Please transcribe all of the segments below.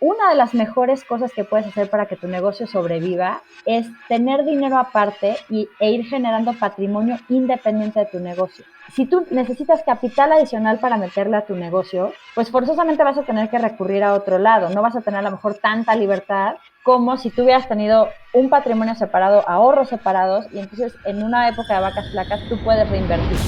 una de las mejores cosas que puedes hacer para que tu negocio sobreviva es tener dinero aparte e ir generando patrimonio independiente de tu negocio. Si tú necesitas capital adicional para meterle a tu negocio, pues forzosamente vas a tener que recurrir a otro lado. No vas a tener a lo mejor tanta libertad como si tú hubieras tenido un patrimonio separado, ahorros separados, y entonces en una época de vacas flacas tú puedes reinvertir.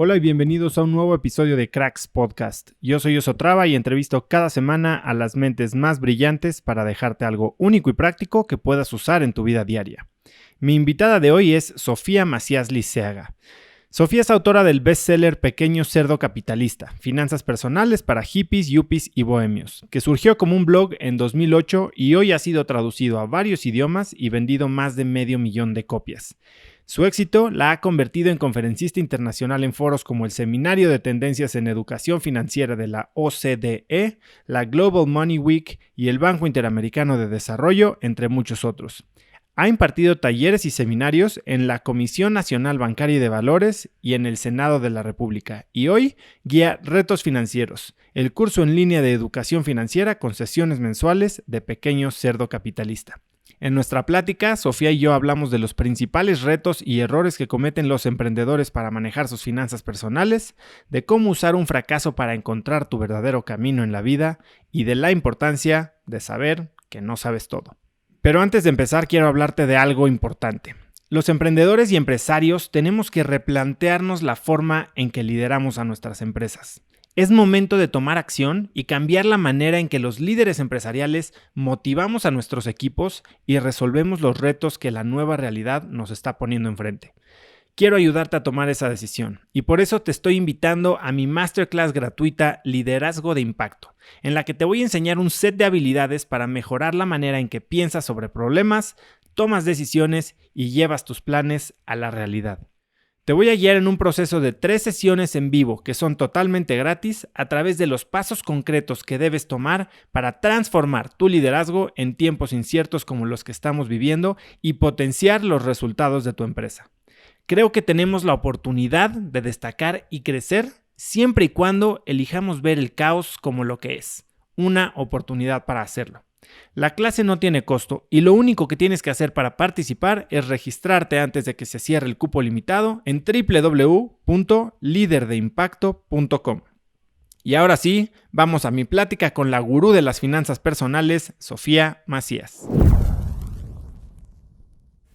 Hola y bienvenidos a un nuevo episodio de Cracks Podcast. Yo soy Osotrava y entrevisto cada semana a las mentes más brillantes para dejarte algo único y práctico que puedas usar en tu vida diaria. Mi invitada de hoy es Sofía Macías Liceaga. Sofía es autora del bestseller Pequeño Cerdo Capitalista, Finanzas Personales para Hippies, Yuppies y Bohemios, que surgió como un blog en 2008 y hoy ha sido traducido a varios idiomas y vendido más de 500,000 de copias. Su éxito la ha convertido en conferencista internacional en foros como el Seminario de Tendencias en Educación Financiera de la OCDE, la Global Money Week y el Banco Interamericano de Desarrollo, entre muchos otros. Ha impartido talleres y seminarios en la Comisión Nacional Bancaria y de Valores y en el Senado de la República. Y hoy guía Retos Financieros, el curso en línea de educación financiera con sesiones mensuales de Pequeño Cerdo Capitalista. En nuestra plática, Sofía y yo hablamos de los principales retos y errores que cometen los emprendedores para manejar sus finanzas personales, de cómo usar un fracaso para encontrar tu verdadero camino en la vida y de la importancia de saber que no sabes todo. Pero antes de empezar, quiero hablarte de algo importante. Los emprendedores y empresarios tenemos que replantearnos la forma en que lideramos a nuestras empresas. Es momento de tomar acción y cambiar la manera en que los líderes empresariales motivamos a nuestros equipos y resolvemos los retos que la nueva realidad nos está poniendo enfrente. Quiero ayudarte a tomar esa decisión y por eso te estoy invitando a mi masterclass gratuita Liderazgo de Impacto, en la que te voy a enseñar un set de habilidades para mejorar la manera en que piensas sobre problemas, tomas decisiones y llevas tus planes a la realidad. Te voy a guiar en un proceso de 3 sesiones en vivo que son totalmente gratis a través de los pasos concretos que debes tomar para transformar tu liderazgo en tiempos inciertos como los que estamos viviendo y potenciar los resultados de tu empresa. Creo que tenemos la oportunidad de destacar y crecer siempre y cuando elijamos ver el caos como lo que es, una oportunidad para hacerlo. La clase no tiene costo y lo único que tienes que hacer para participar es registrarte antes de que se cierre el cupo limitado en www.liderdeimpacto.com. Y ahora sí, vamos a mi plática con la gurú de las finanzas personales, Sofía Macías.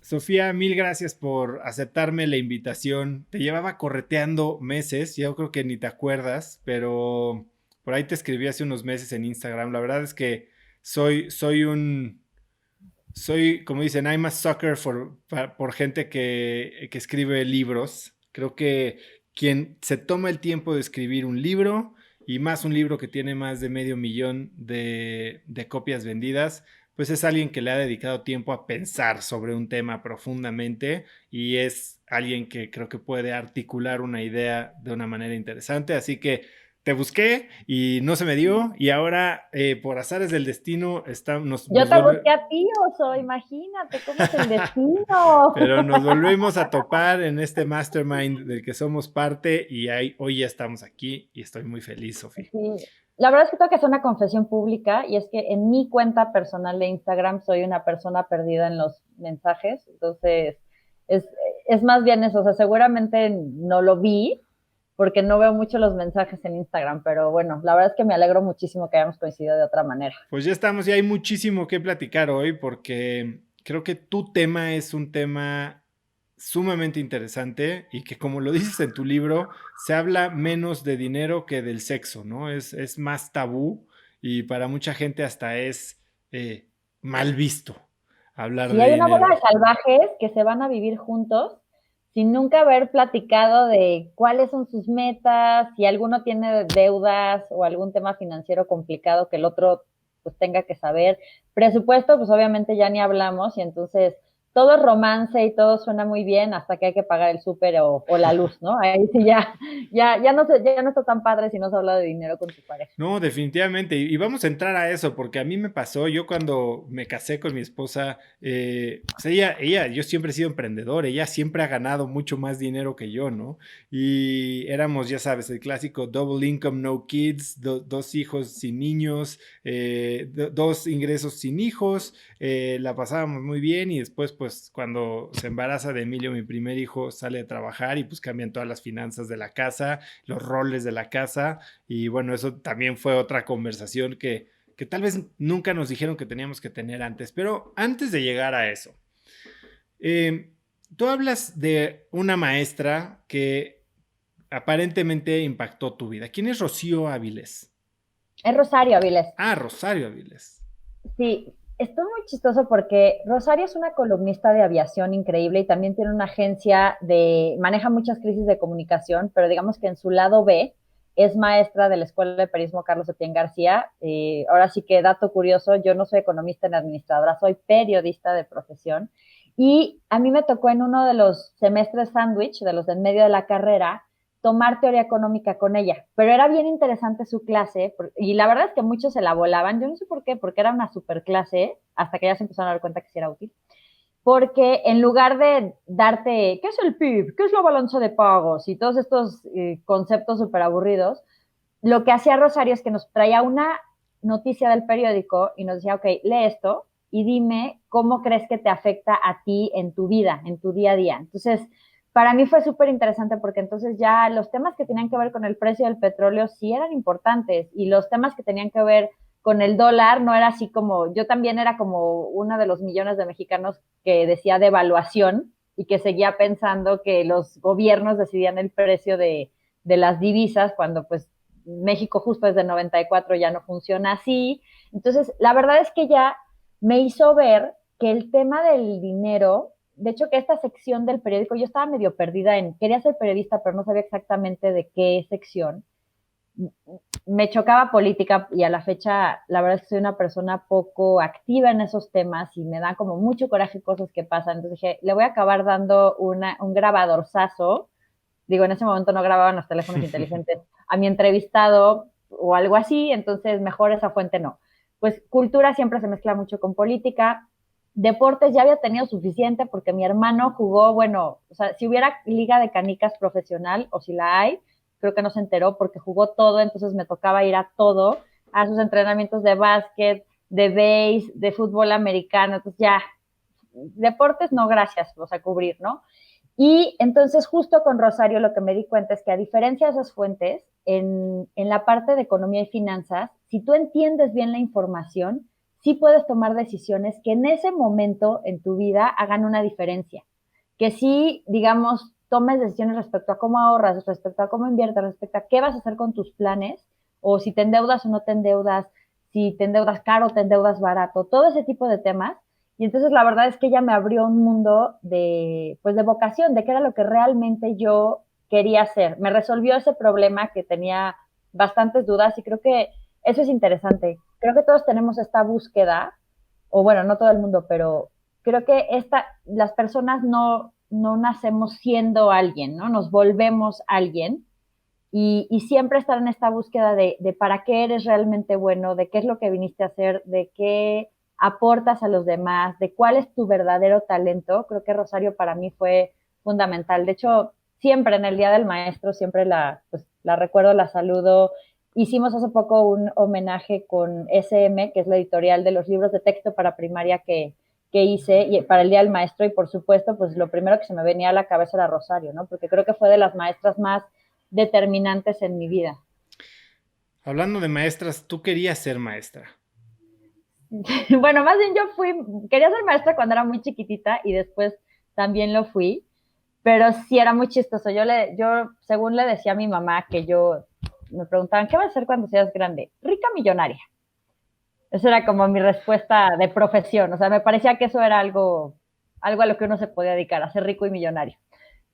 Sofía, mil gracias por aceptarme la invitación. Te llevaba correteando meses, yo creo que ni te acuerdas, pero por ahí te escribí hace unos meses en Instagram. La verdad es que soy, como dicen, I'm a sucker por gente que escribe libros. Creo que quien se toma el tiempo de escribir un libro, y más un libro que tiene más de 500,000 de copias vendidas, pues es alguien que le ha dedicado tiempo a pensar sobre un tema profundamente y es alguien que creo que puede articular una idea de una manera interesante. Así que te busqué y no se me dio y ahora por azares del destino Yo te busqué a ti, Oso, imagínate cómo es el destino. Pero nos volvimos a topar en este mastermind del que somos parte y hoy ya estamos aquí y estoy muy feliz, Sofía. Sí. La verdad es que tengo que hacer una confesión pública y es que en mi cuenta personal de Instagram soy una persona perdida en los mensajes, entonces es más bien eso, o sea, seguramente no lo vi porque no veo mucho los mensajes en Instagram, pero bueno, la verdad es que me alegro muchísimo que hayamos coincidido de otra manera. Pues ya estamos y hay muchísimo que platicar hoy porque creo que tu tema es un tema sumamente interesante y que como lo dices en tu libro, se habla menos de dinero que del sexo, ¿no? Es más tabú y para mucha gente hasta es mal visto hablar Sí, de hay una bola de dinero. salvajes que se van a vivir juntos sin nunca haber platicado de cuáles son sus metas, si alguno tiene deudas o algún tema financiero complicado que el otro pues tenga que saber. Presupuesto, pues obviamente ya ni hablamos y entonces todo es romance y todo suena muy bien hasta que hay que pagar el súper o la luz, ¿no? Ahí sí ya no está tan padre si no se habla de dinero con tu pareja. No, definitivamente. Y vamos a entrar a eso, porque a mí me pasó, yo cuando me casé con mi esposa, pues yo siempre he sido emprendedor, ella siempre ha ganado mucho más dinero que yo, ¿no? Y éramos, ya sabes, el clásico double income, no kids, dos hijos sin niños, dos ingresos sin hijos, la pasábamos muy bien y después, pues, cuando se embaraza de Emilio, mi primer hijo, sale a trabajar y pues cambian todas las finanzas de la casa, los roles de la casa. Y bueno, eso también fue otra conversación que tal vez nunca nos dijeron que teníamos que tener antes. Pero antes de llegar a eso, eh, tú hablas de una maestra que aparentemente impactó tu vida. ¿Quién es Rocío Áviles? Es Rosario Avilés. Ah, Rosario Áviles. Sí, esto es muy chistoso porque Rosario es una columnista de aviación increíble y también tiene una agencia maneja muchas crisis de comunicación, pero digamos que en su lado B es maestra de la Escuela de Periodismo Carlos Etienne García. Ahora sí que dato curioso, yo no soy economista ni administradora, soy periodista de profesión. Y a mí me tocó en uno de los semestres sándwich, de los de en medio de la carrera, tomar teoría económica con ella, pero era bien interesante su clase y la verdad es que muchos se la volaban, yo no sé por qué, porque era una super clase, hasta que ya se empezaron a dar cuenta que sí era útil, porque en lugar de darte, ¿qué es el PIB? ¿Qué es la balanza de pagos? Y todos estos conceptos súper aburridos, lo que hacía Rosario es que nos traía una noticia del periódico y nos decía, ok, lee esto y dime cómo crees que te afecta a ti en tu vida, en tu día a día. Entonces, para mí fue súper interesante porque entonces ya los temas que tenían que ver con el precio del petróleo sí eran importantes y los temas que tenían que ver con el dólar no era así como, yo también era como uno de los millones de mexicanos que decía devaluación y que seguía pensando que los gobiernos decidían el precio de las divisas cuando pues México justo desde el 94 ya no funciona así. Entonces, la verdad es que ya me hizo ver que el tema del dinero, de hecho que esta sección del periódico, yo estaba medio perdida quería ser periodista, pero no sabía exactamente de qué sección. Me chocaba política y a la fecha, la verdad es que soy una persona poco activa en esos temas y me da como mucho coraje cosas que pasan. Entonces dije, le voy a acabar dando un grabadorzazo. Digo, en ese momento no grababan los teléfonos inteligentes a mi entrevistado o algo así, entonces mejor esa fuente no. Pues cultura siempre se mezcla mucho con política. Deportes ya había tenido suficiente porque mi hermano jugó, bueno, o sea, si hubiera liga de canicas profesional o si la hay, creo que no se enteró porque jugó todo, entonces me tocaba ir a todo, a sus entrenamientos de básquet, de base, de fútbol americano, entonces ya, deportes no, gracias, o sea, cubrir, ¿no? Y entonces justo con Rosario lo que me di cuenta es que a diferencia de esas fuentes, en la parte de economía y finanzas, si tú entiendes bien la información, sí puedes tomar decisiones que en ese momento en tu vida hagan una diferencia. Que sí, digamos, tomes decisiones respecto a cómo ahorras, respecto a cómo inviertes, respecto a qué vas a hacer con tus planes, o si te endeudas o no te endeudas, si te endeudas caro o te endeudas barato, todo ese tipo de temas. Y entonces la verdad es que ella me abrió un mundo pues de vocación, de qué era lo que realmente yo quería hacer. Me resolvió ese problema que tenía bastantes dudas y creo que eso es interesante. Creo que todos tenemos esta búsqueda, o bueno, no todo el mundo, pero creo que las personas no nacemos siendo alguien, ¿no? Nos volvemos alguien y siempre estar en esta búsqueda de para qué eres realmente bueno, de qué es lo que viniste a hacer, de qué aportas a los demás, de cuál es tu verdadero talento. Creo que Rosario para mí fue fundamental. De hecho, siempre en el Día del Maestro, siempre pues, la recuerdo, la saludo. Hicimos hace poco un homenaje con SM, que es la editorial de los libros de texto para primaria que hice y para el Día del Maestro y por supuesto, pues lo primero que se me venía a la cabeza era Rosario, ¿no? Porque creo que fue de las maestras más determinantes en mi vida. Hablando de maestras, tú querías ser maestra. Bueno, más bien quería ser maestra cuando era muy chiquitita y después también lo fui, pero sí era muy chistoso. Yo según le decía a mi mamá me preguntaban, ¿qué vas a hacer cuando seas grande? Rica millonaria. Esa era como mi respuesta de profesión, o sea, me parecía que eso era algo a lo que uno se podía dedicar, a ser rico y millonario.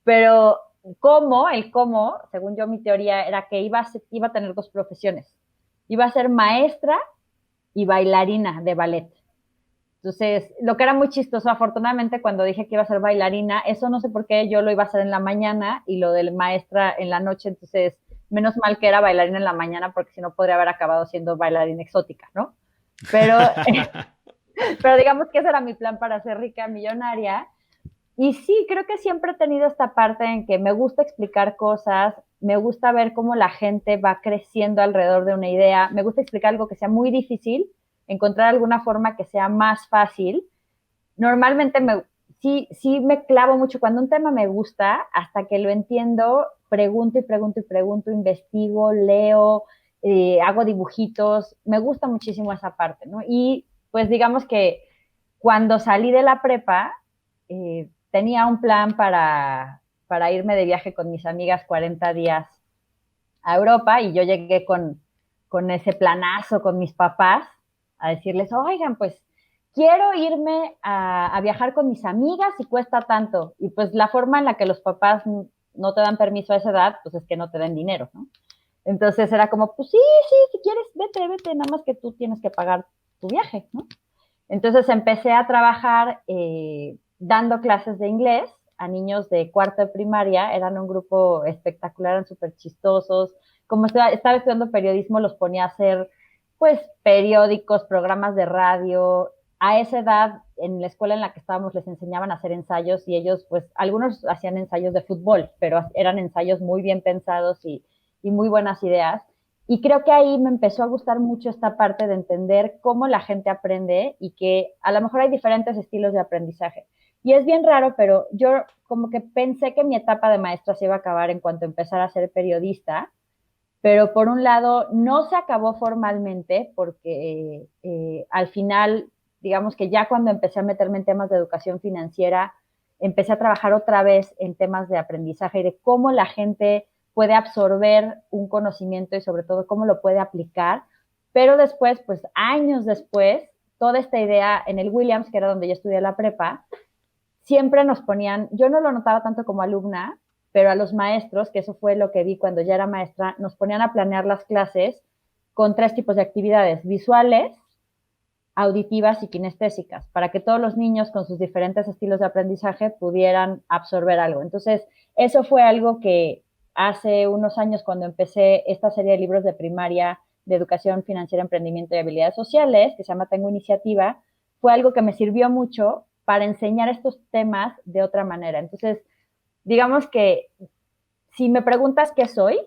Pero cómo, según yo, mi teoría era que iba a tener dos profesiones. Iba a ser maestra y bailarina de ballet. Entonces, lo que era muy chistoso, afortunadamente, cuando dije que iba a ser bailarina, eso no sé por qué yo lo iba a hacer en la mañana y lo de maestra en la noche, entonces, menos mal que era bailarina en la mañana, porque si no podría haber acabado siendo bailarina exótica, ¿no? Pero, pero digamos que ese era mi plan para ser rica, millonaria. Y sí, creo que siempre he tenido esta parte en que me gusta explicar cosas, me gusta ver cómo la gente va creciendo alrededor de una idea, me gusta explicar algo que sea muy difícil, encontrar alguna forma que sea más fácil. Normalmente sí me clavo mucho cuando un tema me gusta, hasta que lo entiendo, pregunto y pregunto y pregunto, investigo, leo, hago dibujitos, me gusta muchísimo esa parte, ¿no? Y pues digamos que cuando salí de la prepa, tenía un plan para irme de viaje con mis amigas 40 días a Europa y yo llegué con ese planazo con mis papás a decirles, oigan, pues quiero irme a viajar con mis amigas y cuesta tanto. Y pues la forma en la que los papás no te dan permiso a esa edad, pues es que no te den dinero, ¿no? Entonces era como, pues sí, sí, si quieres, vete, vete, nada más que tú tienes que pagar tu viaje, ¿no? Entonces empecé a trabajar dando clases de inglés a niños de cuarto de primaria, eran un grupo espectacular, eran súper chistosos. Como estaba estudiando periodismo, los ponía a hacer pues periódicos, programas de radio. A esa edad, en la escuela en la que estábamos, les enseñaban a hacer ensayos y ellos, pues, algunos hacían ensayos de fútbol, pero eran ensayos muy bien pensados y muy buenas ideas. Y creo que ahí me empezó a gustar mucho esta parte de entender cómo la gente aprende y que a lo mejor hay diferentes estilos de aprendizaje. Y es bien raro, pero yo como que pensé que mi etapa de maestra se iba a acabar en cuanto empezara a ser periodista, pero por un lado no se acabó formalmente porque al final, digamos que ya cuando empecé a meterme en temas de educación financiera, empecé a trabajar otra vez en temas de aprendizaje y de cómo la gente puede absorber un conocimiento y sobre todo cómo lo puede aplicar. Pero después, pues años después, toda esta idea en el Williams, que era donde yo estudié la prepa, siempre nos ponían, yo no lo notaba tanto como alumna, pero a los maestros, que eso fue lo que vi cuando ya era maestra, nos ponían a planear las clases con 3 tipos de actividades: visuales, auditivas y kinestésicas, para que todos los niños con sus diferentes estilos de aprendizaje pudieran absorber algo. Entonces, eso fue algo que hace unos años, cuando empecé esta serie de libros de primaria de educación financiera, emprendimiento y habilidades sociales, que se llama Tengo Iniciativa, fue algo que me sirvió mucho para enseñar estos temas de otra manera. Entonces, digamos que si me preguntas qué soy,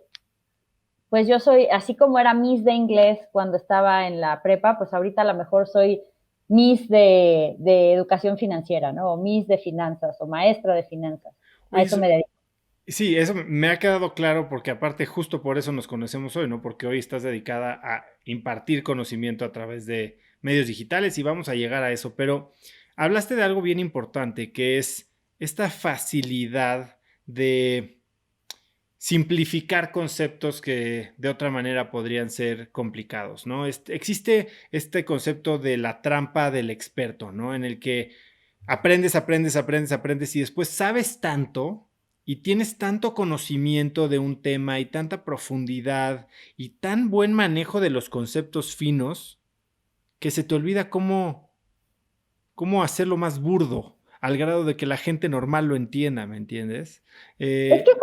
pues yo soy, así como era Miss de inglés cuando estaba en la prepa, pues ahorita a lo mejor soy Miss de educación financiera, ¿no? O Miss de finanzas, o maestra de finanzas. A Oye, eso me dedico. sí, eso me ha quedado claro porque aparte justo por eso nos conocemos hoy, ¿no? Porque hoy estás dedicada a impartir conocimiento a través de medios digitales y vamos a llegar a eso, pero hablaste de algo bien importante que es esta facilidad de simplificar conceptos que de otra manera podrían ser complicados, ¿no? Existe este concepto de la trampa del experto, ¿no? En el que aprendes, aprendes, aprendes, aprendes y después sabes tanto y tienes tanto conocimiento de un tema y tanta profundidad y tan buen manejo de los conceptos finos que se te olvida cómo hacerlo más burdo al grado de que la gente normal lo entienda, ¿me entiendes? Es que Eh,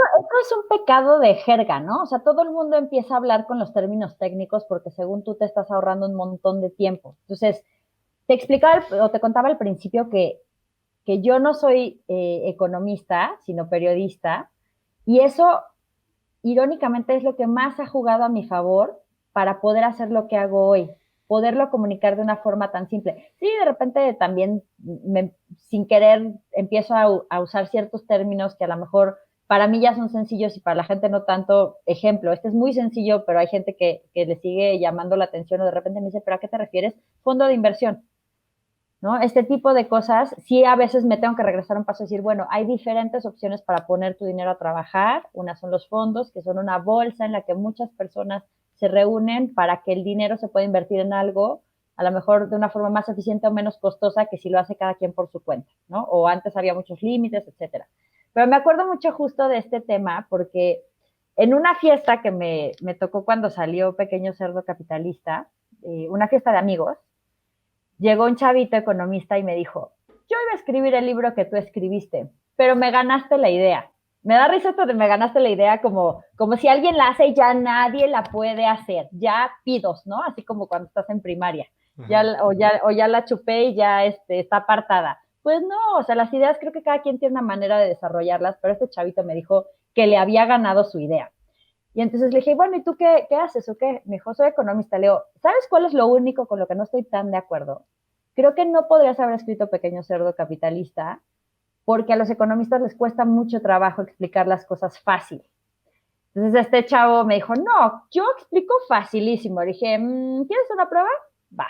eso es un pecado de jerga, ¿no? O sea, todo el mundo empieza a hablar con los términos técnicos porque según tú te estás ahorrando un montón de tiempo. Entonces, te explicaba o te contaba al principio que yo no soy economista, sino periodista, y eso irónicamente es lo que más ha jugado a mi favor para poder hacer lo que hago hoy, poderlo comunicar de una forma tan simple. Sí, de repente también sin querer empiezo a usar ciertos términos que a lo mejor para mí ya son sencillos y para la gente no tanto. Ejemplo, este es muy sencillo, pero hay gente que le sigue llamando la atención o de repente me dice, ¿pero a qué te refieres? Fondo de inversión. ¿No? Este tipo de cosas, sí a veces me tengo que regresar un paso y decir, bueno, hay diferentes opciones para poner tu dinero a trabajar. Una son los fondos, que son una bolsa en la que muchas personas se reúnen para que el dinero se pueda invertir en algo, a lo mejor de una forma más eficiente o menos costosa que si lo hace cada quien por su cuenta, ¿no? O antes había muchos límites, etcétera. Pero me acuerdo mucho justo de este tema porque en una fiesta que me tocó cuando salió Pequeño Cerdo Capitalista, una fiesta de amigos, llegó un chavito economista y me dijo, yo iba a escribir el libro que tú escribiste, pero me ganaste la idea. Me da risa esto de me ganaste la idea como si alguien la hace y ya nadie la puede hacer. Ya pidos, ¿no? Así como cuando estás en primaria. Ya, o ya la chupé y ya está apartada. Pues no, o sea, las ideas creo que cada quien tiene una manera de desarrollarlas, pero este chavito me dijo que le había ganado su idea. Y entonces le dije, bueno, ¿y tú qué haces o qué? Me dijo, soy economista. Le digo, ¿sabes cuál es lo único con lo que no estoy tan de acuerdo? Creo que no podrías haber escrito Pequeño Cerdo Capitalista porque a los economistas les cuesta mucho trabajo explicar las cosas fácil. Entonces este chavo me dijo, no, yo explico facilísimo. Le dije, ¿quieres una prueba? Va.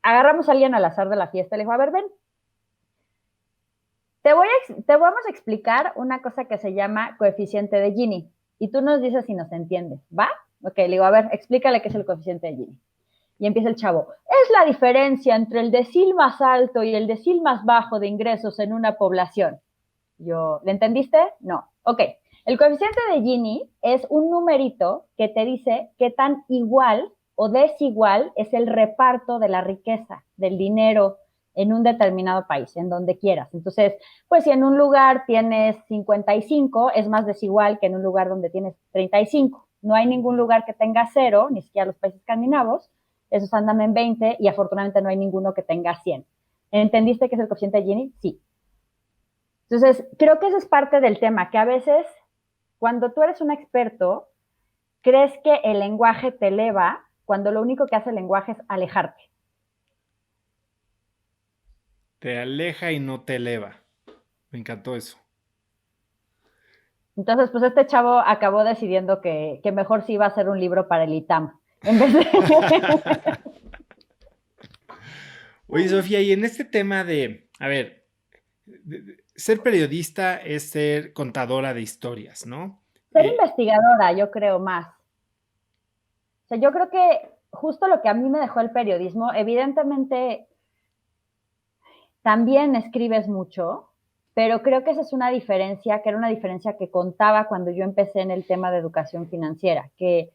Agarramos a alguien al azar de la fiesta. Le dijo, a ver, ven. Te vamos a explicar una cosa que se llama coeficiente de Gini. Y tú nos dices si nos entiendes, ¿va? Ok, le digo, a ver, explícale qué es el coeficiente de Gini. Y empieza el chavo. Es la diferencia entre el decil más alto y el decil más bajo de ingresos en una población. Yo, ¿le entendiste? No. Ok. El coeficiente de Gini es un numerito que te dice qué tan igual o desigual es el reparto de la riqueza, del dinero en un determinado país, en donde quieras. Entonces, pues si en un lugar tienes 55, es más desigual que en un lugar donde tienes 35. No hay ningún lugar que tenga cero, ni siquiera los países escandinavos, esos andan en 20 y afortunadamente no hay ninguno que tenga 100. ¿Entendiste qué es el coeficiente de Gini? Sí. Entonces, creo que eso es parte del tema, que a veces cuando tú eres un experto, crees que el lenguaje te eleva cuando lo único que hace el lenguaje es alejarte. Te aleja y no te eleva. Me encantó eso. Entonces, pues este chavo acabó decidiendo que mejor sí iba a hacer un libro para el ITAM. En vez de... Oye, Sofía, y en este tema de, a ver, ser periodista es ser contadora de historias, ¿no? Ser investigadora, yo creo más. O sea, yo creo que justo lo que a mí me dejó el periodismo, evidentemente también escribes mucho, pero creo que esa es una diferencia, que era una diferencia que contaba cuando yo empecé en el tema de educación financiera, que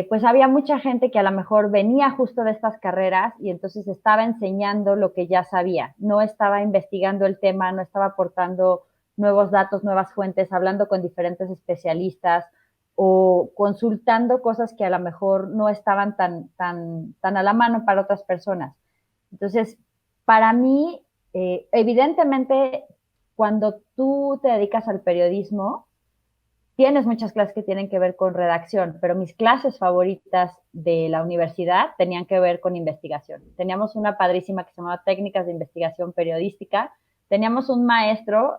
pues había mucha gente que a lo mejor venía justo de estas carreras y entonces estaba enseñando lo que ya sabía, no estaba investigando el tema, no estaba aportando nuevos datos, nuevas fuentes, hablando con diferentes especialistas o consultando cosas que a lo mejor no estaban tan a la mano para otras personas. Entonces, para mí, evidentemente, cuando tú te dedicas al periodismo, tienes muchas clases que tienen que ver con redacción, pero mis clases favoritas de la universidad tenían que ver con investigación. Teníamos una padrísima que se llamaba Técnicas de Investigación Periodística. Teníamos un maestro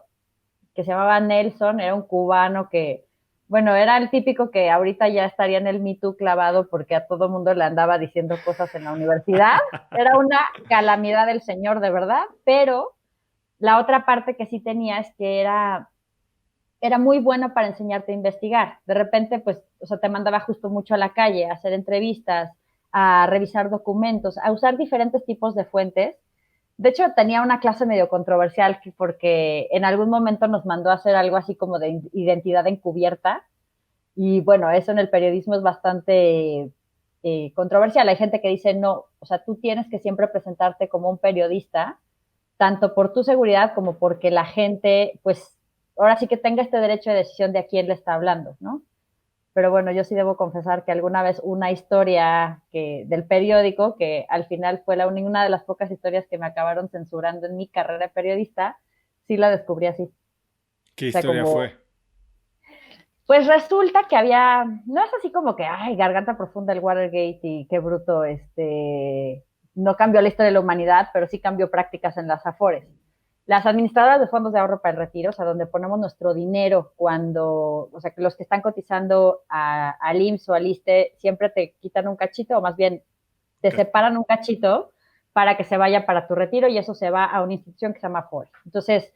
que se llamaba Nelson, era un cubano que, bueno, era el típico que ahorita ya estaría en el Me Too clavado porque a todo mundo le andaba diciendo cosas en la universidad. Era una calamidad del señor, de verdad, pero la otra parte que sí tenía es que era muy bueno para enseñarte a investigar. De repente, pues, o sea, te mandaba justo mucho a la calle, a hacer entrevistas, a revisar documentos, a usar diferentes tipos de fuentes. De hecho, tenía una clase medio controversial porque en algún momento nos mandó a hacer algo así como de identidad encubierta. Y bueno, eso en el periodismo es bastante controversial. Hay gente que dice, no, o sea, tú tienes que siempre presentarte como un periodista, tanto por tu seguridad como porque la gente, pues, ahora sí que tenga este derecho de decisión de a quién le está hablando, ¿no? Pero bueno, yo sí debo confesar que alguna vez una historia del periódico, que al final fue una de las pocas historias que me acabaron censurando en mi carrera de periodista, sí la descubrí así. ¿Qué O sea, historia como, fue? pues resulta que había, no es así como que, ay, garganta profunda el Watergate y qué bruto, no cambió la historia de la humanidad, pero sí cambió prácticas en las Afores. Las administradoras de fondos de ahorro para el retiro, o sea, donde ponemos nuestro dinero cuando, o sea, que los que están cotizando al IMSS o al ISSSTE siempre te quitan un cachito, o más bien te separan un cachito para que se vaya para tu retiro y eso se va a una institución que se llama Afores. Entonces,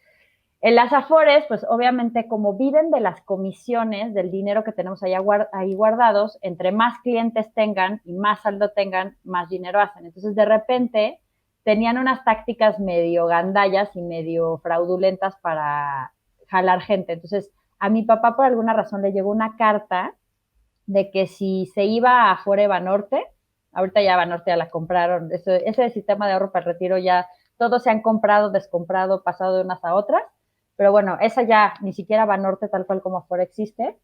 en las Afores, pues obviamente como viven de las comisiones del dinero que tenemos ahí guardados, entre más clientes tengan y más saldo tengan, más dinero hacen. Entonces, de repente, tenían unas tácticas medio gandallas y medio fraudulentas para jalar gente. Entonces, a mi papá por alguna razón le llegó una carta de que si se iba a Afore Banorte, Ahorita ya Banorte ya la compraron. Ese sistema de ahorro para el retiro ya todos se han comprado, descomprado, pasado de unas a otras. Pero bueno, esa ya ni siquiera Banorte tal cual como afuera existe.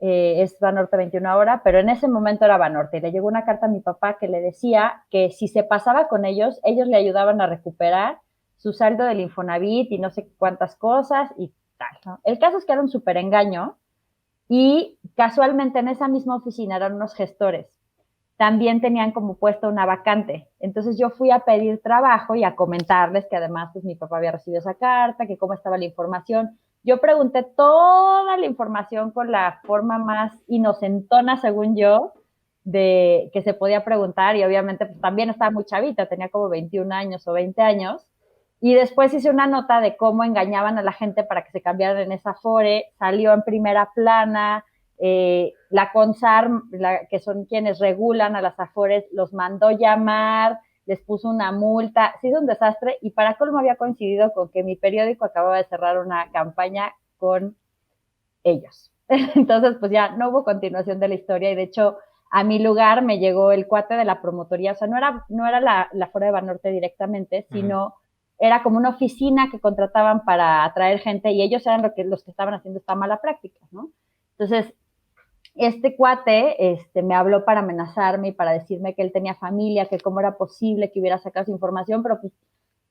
Es Banorte 21 ahora, pero en ese momento era Banorte. Y le llegó una carta a mi papá que le decía que si se pasaba con ellos le ayudaban a recuperar su saldo del Infonavit y no sé cuántas cosas y tal, ¿no? El caso es que era un súper engaño y casualmente en esa misma oficina eran unos gestores. También tenían como puesto una vacante. Entonces yo fui a pedir trabajo y a comentarles que además pues mi papá había recibido esa carta, que cómo estaba la información. Yo pregunté toda la información con la forma más inocentona, según yo, de que se podía preguntar y obviamente pues también estaba muy chavita, tenía como 21 años o 20 años. Y después hice una nota de cómo engañaban a la gente para que se cambiaran en esa Afore, salió en primera plana, la CONSAR, que son quienes regulan a las Afores, los mandó llamar, les puso una multa, se hizo un desastre y para colmo había coincidido con que mi periódico acababa de cerrar una campaña con ellos. Entonces, pues ya no hubo continuación de la historia y de hecho a mi lugar me llegó el cuate de la promotoría, o sea, no era la Afore de Banorte directamente, sino era como una oficina que contrataban para atraer gente y ellos eran los que estaban haciendo esta mala práctica, ¿no? Entonces, este cuate me habló para amenazarme y para decirme que él tenía familia, que cómo era posible que hubiera sacado su información, pero pues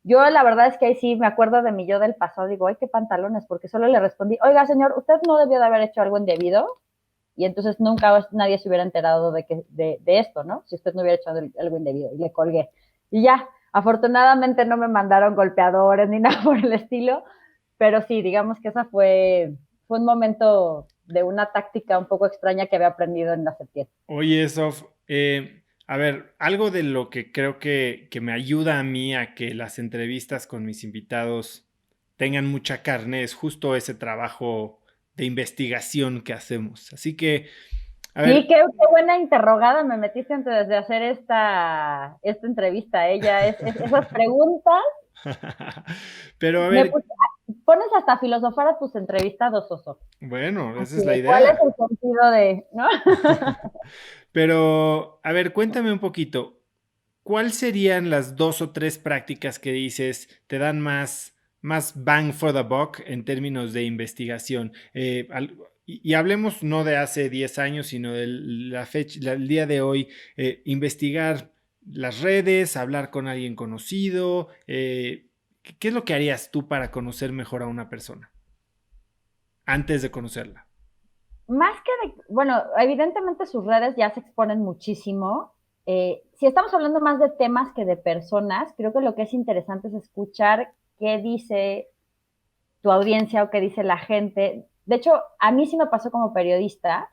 yo la verdad es que ahí sí me acuerdo de mi yo del pasado, digo, ay, qué pantalones, porque solo le respondí, oiga, señor, usted no debió de haber hecho algo indebido, y entonces nunca nadie se hubiera enterado de esto, ¿no? Si usted no hubiera hecho algo indebido, y le colgué. Y ya, afortunadamente no me mandaron golpeadores ni nada por el estilo, pero sí, digamos que esa fue un momento de una táctica un poco extraña que había aprendido en la septiembre. Oye, Sof, a ver, algo de lo que creo que me ayuda a mí a que las entrevistas con mis invitados tengan mucha carne es justo ese trabajo de investigación que hacemos. Así que, a Sí, ver, qué buena interrogada me metiste antes de hacer esta entrevista. Esas preguntas pero a me ver, pones hasta filosofar a tus entrevistados, oso. bueno, esa Así es la de, ¿cuál es idea. el sentido de, no? Pero, a ver, cuéntame un poquito, ¿cuáles serían las dos o tres prácticas que dices te dan más bang for the buck en términos de investigación? Y hablemos no de hace 10 años, sino de la fecha, el día de hoy, investigar las redes, hablar con alguien conocido. ¿Qué es lo que harías tú para conocer mejor a una persona antes de conocerla? Más que bueno, evidentemente sus redes ya se exponen muchísimo. Si estamos hablando más de temas que de personas, creo que lo que es interesante es escuchar qué dice tu audiencia o qué dice la gente. De hecho, a mí sí me pasó como periodista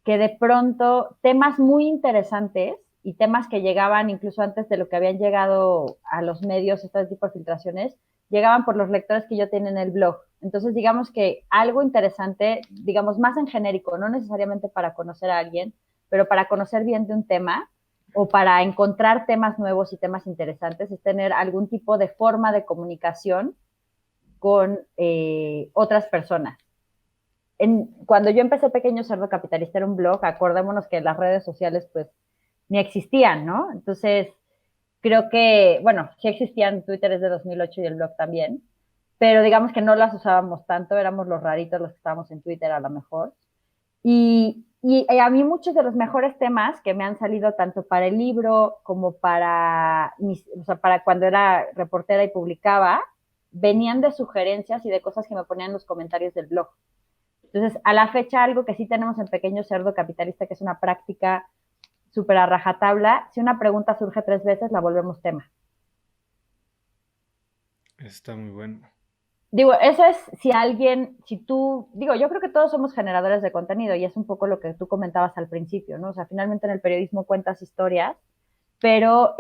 que de pronto temas muy interesantes y temas que llegaban incluso antes de lo que habían llegado a los medios, este tipo de filtraciones, llegaban por los lectores que yo tenía en el blog. Entonces, digamos que algo interesante, digamos más en genérico, no necesariamente para conocer a alguien, pero para conocer bien de un tema o para encontrar temas nuevos y temas interesantes, es tener algún tipo de forma de comunicación con otras personas. Cuando yo empecé Pequeño Cerdo Capitalista era un blog, acordémonos que las redes sociales pues ni existían, ¿no? Entonces, creo que, bueno, sí existían, Twitter es de 2008 y el blog también, pero digamos que no las usábamos tanto, éramos los raritos los que estábamos en Twitter a lo mejor. Y a mí muchos de los mejores temas que me han salido tanto para el libro como o sea, para cuando era reportera y publicaba, venían de sugerencias y de cosas que me ponían en los comentarios del blog. Entonces, a la fecha, algo que sí tenemos en Pequeño Cerdo Capitalista, que es una práctica súper a rajatabla, si una pregunta surge 3 veces, la volvemos tema. Está muy bueno. Digo, eso es si tú, digo, yo creo que todos somos generadores de contenido y es un poco lo que tú comentabas al principio, ¿no? O sea, finalmente en el periodismo cuentas historias, pero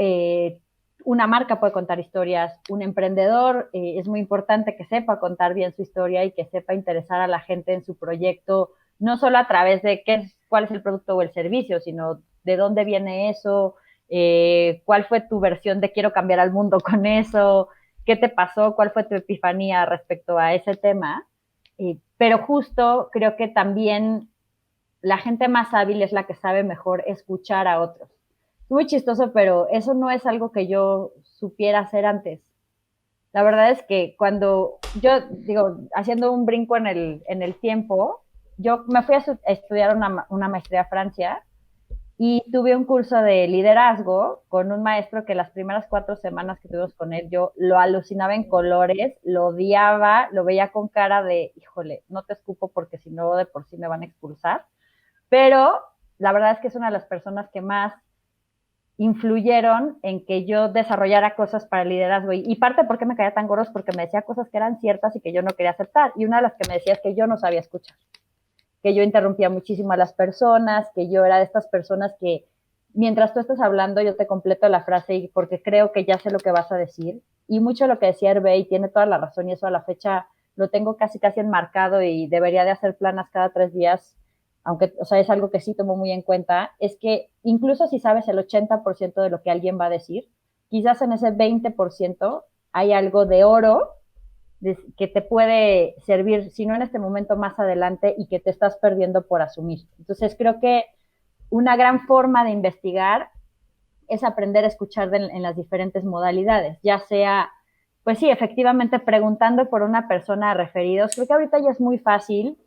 una marca puede contar historias, un emprendedor es muy importante que sepa contar bien su historia y que sepa interesar a la gente en su proyecto, no solo a través de cuál es el producto o el servicio, sino de dónde viene eso, cuál fue tu versión de quiero cambiar al mundo con eso, qué te pasó, cuál fue tu epifanía respecto a ese tema. Pero justo creo que también la gente más hábil es la que sabe mejor escuchar a otros. O muy chistoso, pero eso no es algo que yo supiera hacer antes. La verdad es que cuando yo, digo, haciendo un brinco en el tiempo, yo me fui a estudiar una maestría a Francia y tuve un curso de liderazgo con un maestro que las primeras 4 semanas que tuvimos con él, yo lo alucinaba en colores, lo odiaba, lo veía con cara de, híjole, no te escupo porque si no de por sí me van a expulsar. Pero la verdad es que es una de las personas que más influyeron en que yo desarrollara cosas para el liderazgo. Y parte por qué me caía tan gordos, porque me decía cosas que eran ciertas y que yo no quería aceptar. Y una de las que me decía es que yo no sabía escuchar, que yo interrumpía muchísimo a las personas, que yo era de estas personas que mientras tú estás hablando yo te completo la frase y porque creo que ya sé lo que vas a decir. Y mucho lo que decía Hervé, y tiene toda la razón, y eso a la fecha lo tengo casi enmarcado y debería de hacer planas cada 3 días, aunque, o sea, es algo que sí tomo muy en cuenta, es que incluso si sabes el 80% de lo que alguien va a decir, quizás en ese 20% hay algo de oro que te puede servir, si no en este momento, más adelante y que te estás perdiendo por asumir. Entonces creo que una gran forma de investigar es aprender a escuchar en las diferentes modalidades, ya sea, pues sí, efectivamente preguntando por una persona a referidos. Creo que ahorita ya es muy fácil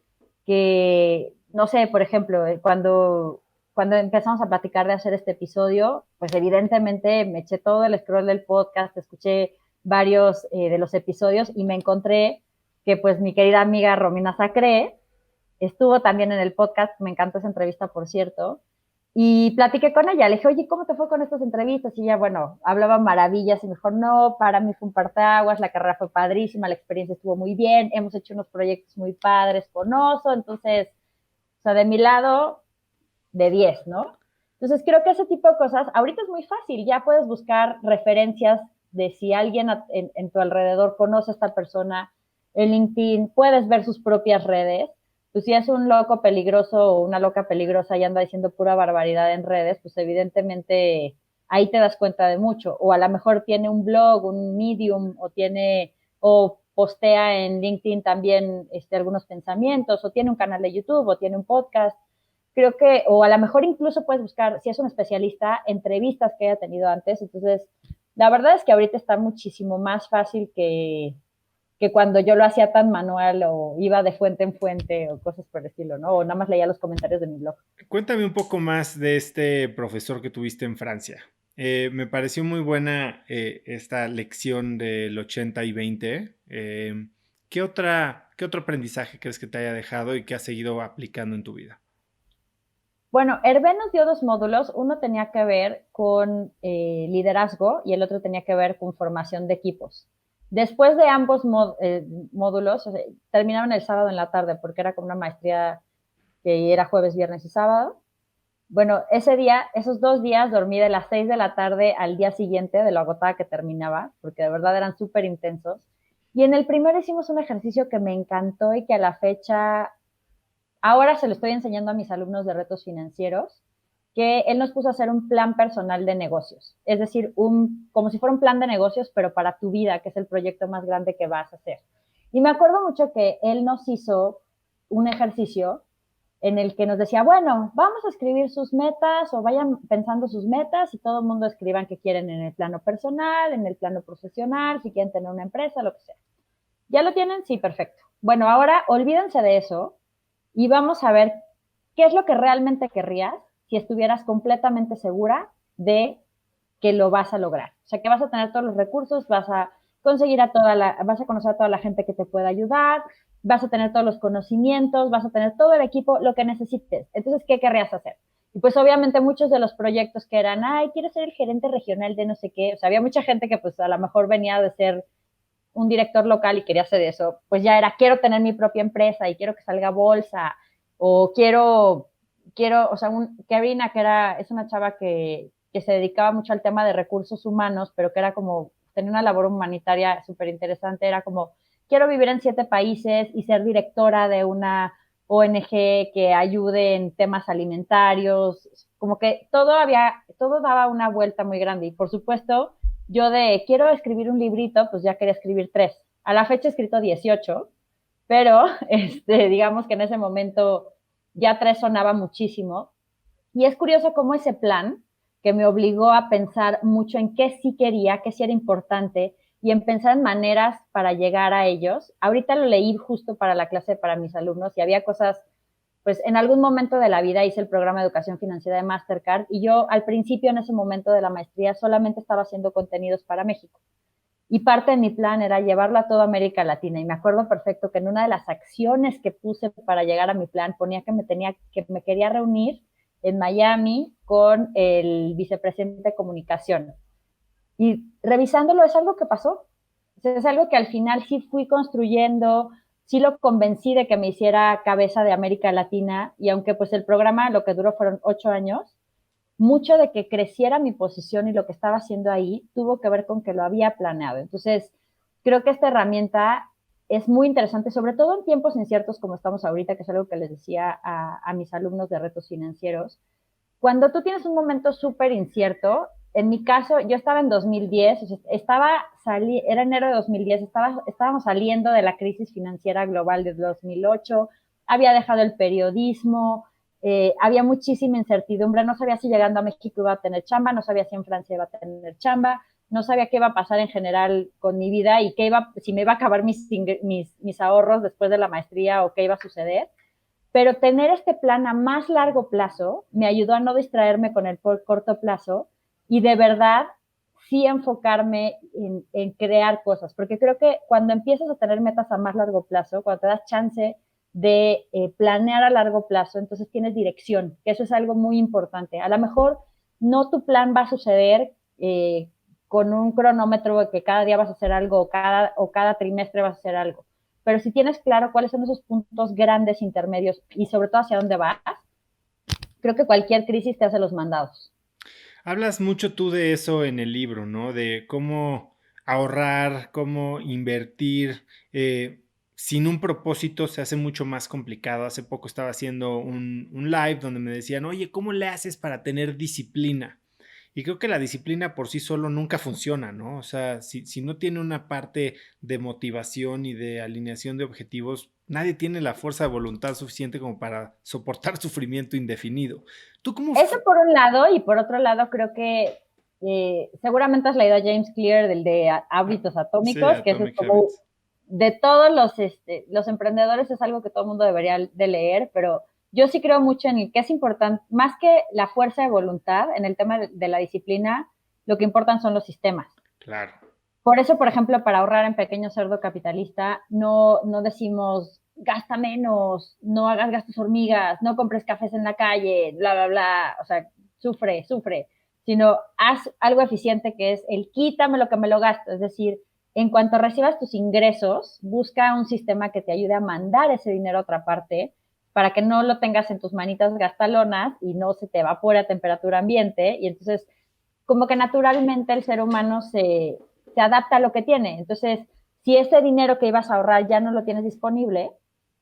que, no sé, por ejemplo, cuando empezamos a platicar de hacer este episodio, pues evidentemente me eché todo el scroll del podcast, escuché varios de los episodios y me encontré que pues mi querida amiga Romina Sacré estuvo también en el podcast, me encantó esa entrevista, por cierto, y platiqué con ella, le dije, oye, ¿cómo te fue con estas entrevistas? Y ella, bueno, hablaba maravillas y me dijo, no, para mí fue un parteaguas, la carrera fue padrísima, la experiencia estuvo muy bien, hemos hecho unos proyectos muy padres con Oso, entonces, o sea, de mi lado, de 10, ¿no? Entonces creo que ese tipo de cosas, ahorita es muy fácil, ya puedes buscar referencias de si alguien en tu alrededor conoce a esta persona en LinkedIn, puedes ver sus propias redes. Pues si es un loco peligroso o una loca peligrosa y anda diciendo pura barbaridad en redes, pues evidentemente ahí te das cuenta de mucho. O a lo mejor tiene un blog, un Medium, o postea en LinkedIn también algunos pensamientos, o tiene un canal de YouTube, o tiene un podcast. Creo que, o a lo mejor incluso puedes buscar, si es un especialista, entrevistas que haya tenido antes. Entonces, la verdad es que ahorita está muchísimo más fácil que cuando yo lo hacía tan manual o iba de fuente en fuente o cosas por el estilo, ¿no? O nada más leía los comentarios de mi blog. Cuéntame un poco más de este profesor que tuviste en Francia. Me pareció muy buena esta lección del 80 y 20. ¿Qué otro aprendizaje crees que te haya dejado y que has seguido aplicando en tu vida? Bueno, Hervé nos dio 2 módulos. Uno tenía que ver con liderazgo y el otro tenía que ver con formación de equipos. Después de ambos módulos, o sea, terminaron el sábado en la tarde porque era como una maestría que era jueves, viernes y sábado. Bueno, ese día, esos 2 días dormí de las 6 de la tarde al día siguiente de lo agotada que terminaba, porque de verdad eran súper intensos. Y en el primero hicimos un ejercicio que me encantó y que a la fecha, ahora se lo estoy enseñando a mis alumnos de retos financieros, que él nos puso a hacer un plan personal de negocios. Es decir, como si fuera un plan de negocios, pero para tu vida, que es el proyecto más grande que vas a hacer. Y me acuerdo mucho que él nos hizo un ejercicio en el que nos decía, bueno, vamos a escribir sus metas o vayan pensando sus metas y todo el mundo escriban qué quieren en el plano personal, en el plano profesional, si quieren tener una empresa, lo que sea. ¿Ya lo tienen? Sí, perfecto. Bueno, ahora olvídense de eso y vamos a ver qué es lo que realmente querrías si estuvieras completamente segura de que lo vas a lograr. O sea, que vas a tener todos los recursos, vas a conseguir vas a conocer a toda la gente que te pueda ayudar, vas a tener todos los conocimientos, vas a tener todo el equipo, lo que necesites. Entonces, ¿qué querrías hacer? Y pues obviamente muchos de los proyectos que eran, ay, quiero ser el gerente regional de no sé qué, o sea, había mucha gente que pues a lo mejor venía de ser un director local y quería hacer eso, pues ya era, quiero tener mi propia empresa y quiero que salga bolsa, o o sea, Karina, es una chava que se dedicaba mucho al tema de recursos humanos, pero que era como, tenía una labor humanitaria súper interesante, era como, quiero vivir en 7 países y ser directora de una ONG que ayude en temas alimentarios, como que todo daba una vuelta muy grande y por supuesto yo de quiero escribir un librito, pues ya quería escribir 3. A la fecha he escrito 18, pero digamos que en ese momento ya 3 sonaba muchísimo. Y es curioso cómo ese plan que me obligó a pensar mucho en qué sí quería, qué sí era importante y en pensar en maneras para llegar a ellos. Ahorita lo leí justo para la clase para mis alumnos y había cosas, pues en algún momento de la vida hice el programa de educación financiera de Mastercard y yo al principio en ese momento de la maestría solamente estaba haciendo contenidos para México. Y parte de mi plan era llevarlo a toda América Latina. Y me acuerdo perfecto que en una de las acciones que puse para llegar a mi plan ponía que me quería reunir en Miami con el vicepresidente de comunicación. Y revisándolo es algo que pasó. O sea, es algo que al final sí fui construyendo, sí lo convencí de que me hiciera cabeza de América Latina. Y aunque pues el programa lo que duró fueron 8 años, mucho de que creciera mi posición y lo que estaba haciendo ahí tuvo que ver con que lo había planeado. Entonces, creo que esta herramienta es muy interesante, sobre todo en tiempos inciertos como estamos ahorita, que es algo que les decía a mis alumnos de retos financieros. Cuando tú tienes un momento súper incierto, en mi caso, yo estaba en 2010, o sea, era enero de 2010, estábamos saliendo de la crisis financiera global de 2008, había dejado el periodismo, había muchísima incertidumbre, no sabía si llegando a México iba a tener chamba, no sabía si en Francia iba a tener chamba, no sabía qué iba a pasar en general con mi vida y si me iba a acabar mis ahorros después de la maestría o qué iba a suceder. Pero tener este plan a más largo plazo me ayudó a no distraerme con el corto plazo y de verdad sí enfocarme en crear cosas, porque creo que cuando empiezas a tener metas a más largo plazo, cuando te das chance de planear a largo plazo, entonces tienes dirección, que eso es algo muy importante. A lo mejor no tu plan va a suceder con un cronómetro de que cada día vas a hacer algo o cada trimestre vas a hacer algo, pero si tienes claro cuáles son esos puntos grandes, intermedios y sobre todo hacia dónde vas, creo que cualquier crisis te hace los mandados. Hablas mucho tú de eso en el libro, ¿no? De cómo ahorrar, cómo invertir. Sin un propósito se hace mucho más complicado. Hace poco estaba haciendo un live donde me decían, oye, ¿cómo le haces para tener disciplina? Y creo que la disciplina por sí solo nunca funciona, ¿no? O sea, si no tiene una parte de motivación y de alineación de objetivos, nadie tiene la fuerza de voluntad suficiente como para soportar sufrimiento indefinido. ¿Tú cómo? Eso por un lado, y por otro lado creo que seguramente has leído a James Clear del de hábitos Sí, atómicos, que eso es Atomic como Habits. de todos los emprendedores es algo que todo el mundo debería de leer, pero yo sí creo mucho en el que es importante, más que la fuerza de voluntad, en el tema de la disciplina, lo que importan son los sistemas. Claro. Por eso, por ejemplo, para ahorrar en Pequeño Cerdo Capitalista, no decimos gasta menos, no hagas gastos hormigas, no compres cafés en la calle, bla, bla, bla, o sea, sufre, sino haz algo eficiente que es el quítame lo que me lo gasto, es decir, en cuanto recibas tus ingresos, busca un sistema que te ayude a mandar ese dinero a otra parte para que no lo tengas en tus manitas gastalonas y no se te evapore a temperatura ambiente y entonces como que naturalmente el ser humano se adapta a lo que tiene. Entonces, si ese dinero que ibas a ahorrar ya no lo tienes disponible,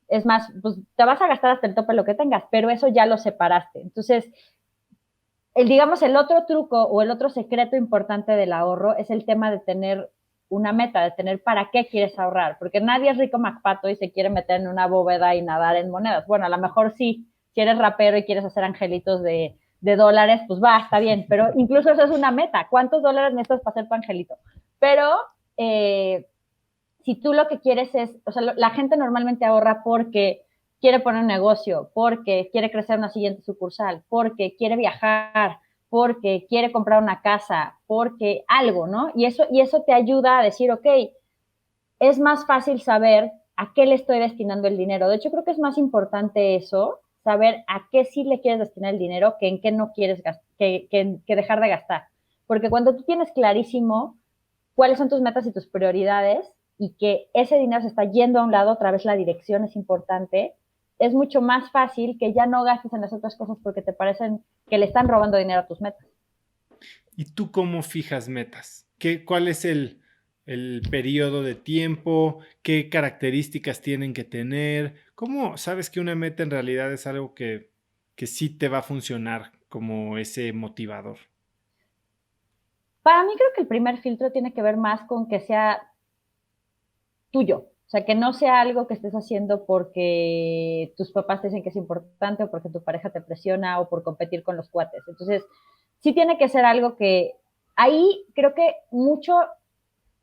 es más, pues te vas a gastar hasta el tope lo que tengas, pero eso ya lo separaste. Entonces, digamos, el otro truco o el otro secreto importante del ahorro es el tema de tener una meta, de tener para qué quieres ahorrar, porque nadie es rico MacPato y se quiere meter en una bóveda y nadar en monedas. Bueno, a lo mejor sí, si eres rapero y quieres hacer angelitos de dólares, pues va, está bien, pero incluso eso es una meta. ¿Cuántos dólares necesitas para hacer tu angelito? Pero eh, si tú lo que quieres es, o sea, la gente normalmente ahorra porque quiere poner un negocio, porque quiere crecer una siguiente sucursal, porque quiere viajar, porque quiere comprar una casa, porque algo, ¿no? Y eso te ayuda a decir, ok, es más fácil saber a qué le estoy destinando el dinero. De hecho, creo que es más importante eso, saber a qué sí le quieres destinar el dinero que en qué no quieres que dejar de gastar. Porque cuando tú tienes clarísimo cuáles son tus metas y tus prioridades y que ese dinero se está yendo a un lado, otra vez la dirección es importante, es mucho más fácil que ya no gastes en las otras cosas porque te parecen que le están robando dinero a tus metas. ¿Y tú cómo fijas metas? ¿Cuál es el periodo de tiempo? ¿Qué características tienen que tener? ¿Cómo sabes que una meta en realidad es algo que sí te va a funcionar como ese motivador? Para mí creo que el primer filtro tiene que ver más con que sea tuyo. O sea, que no sea algo que estés haciendo porque tus papás te dicen que es importante o porque tu pareja te presiona o por competir con los cuates. Entonces, sí tiene que ser algo que ahí creo que mucho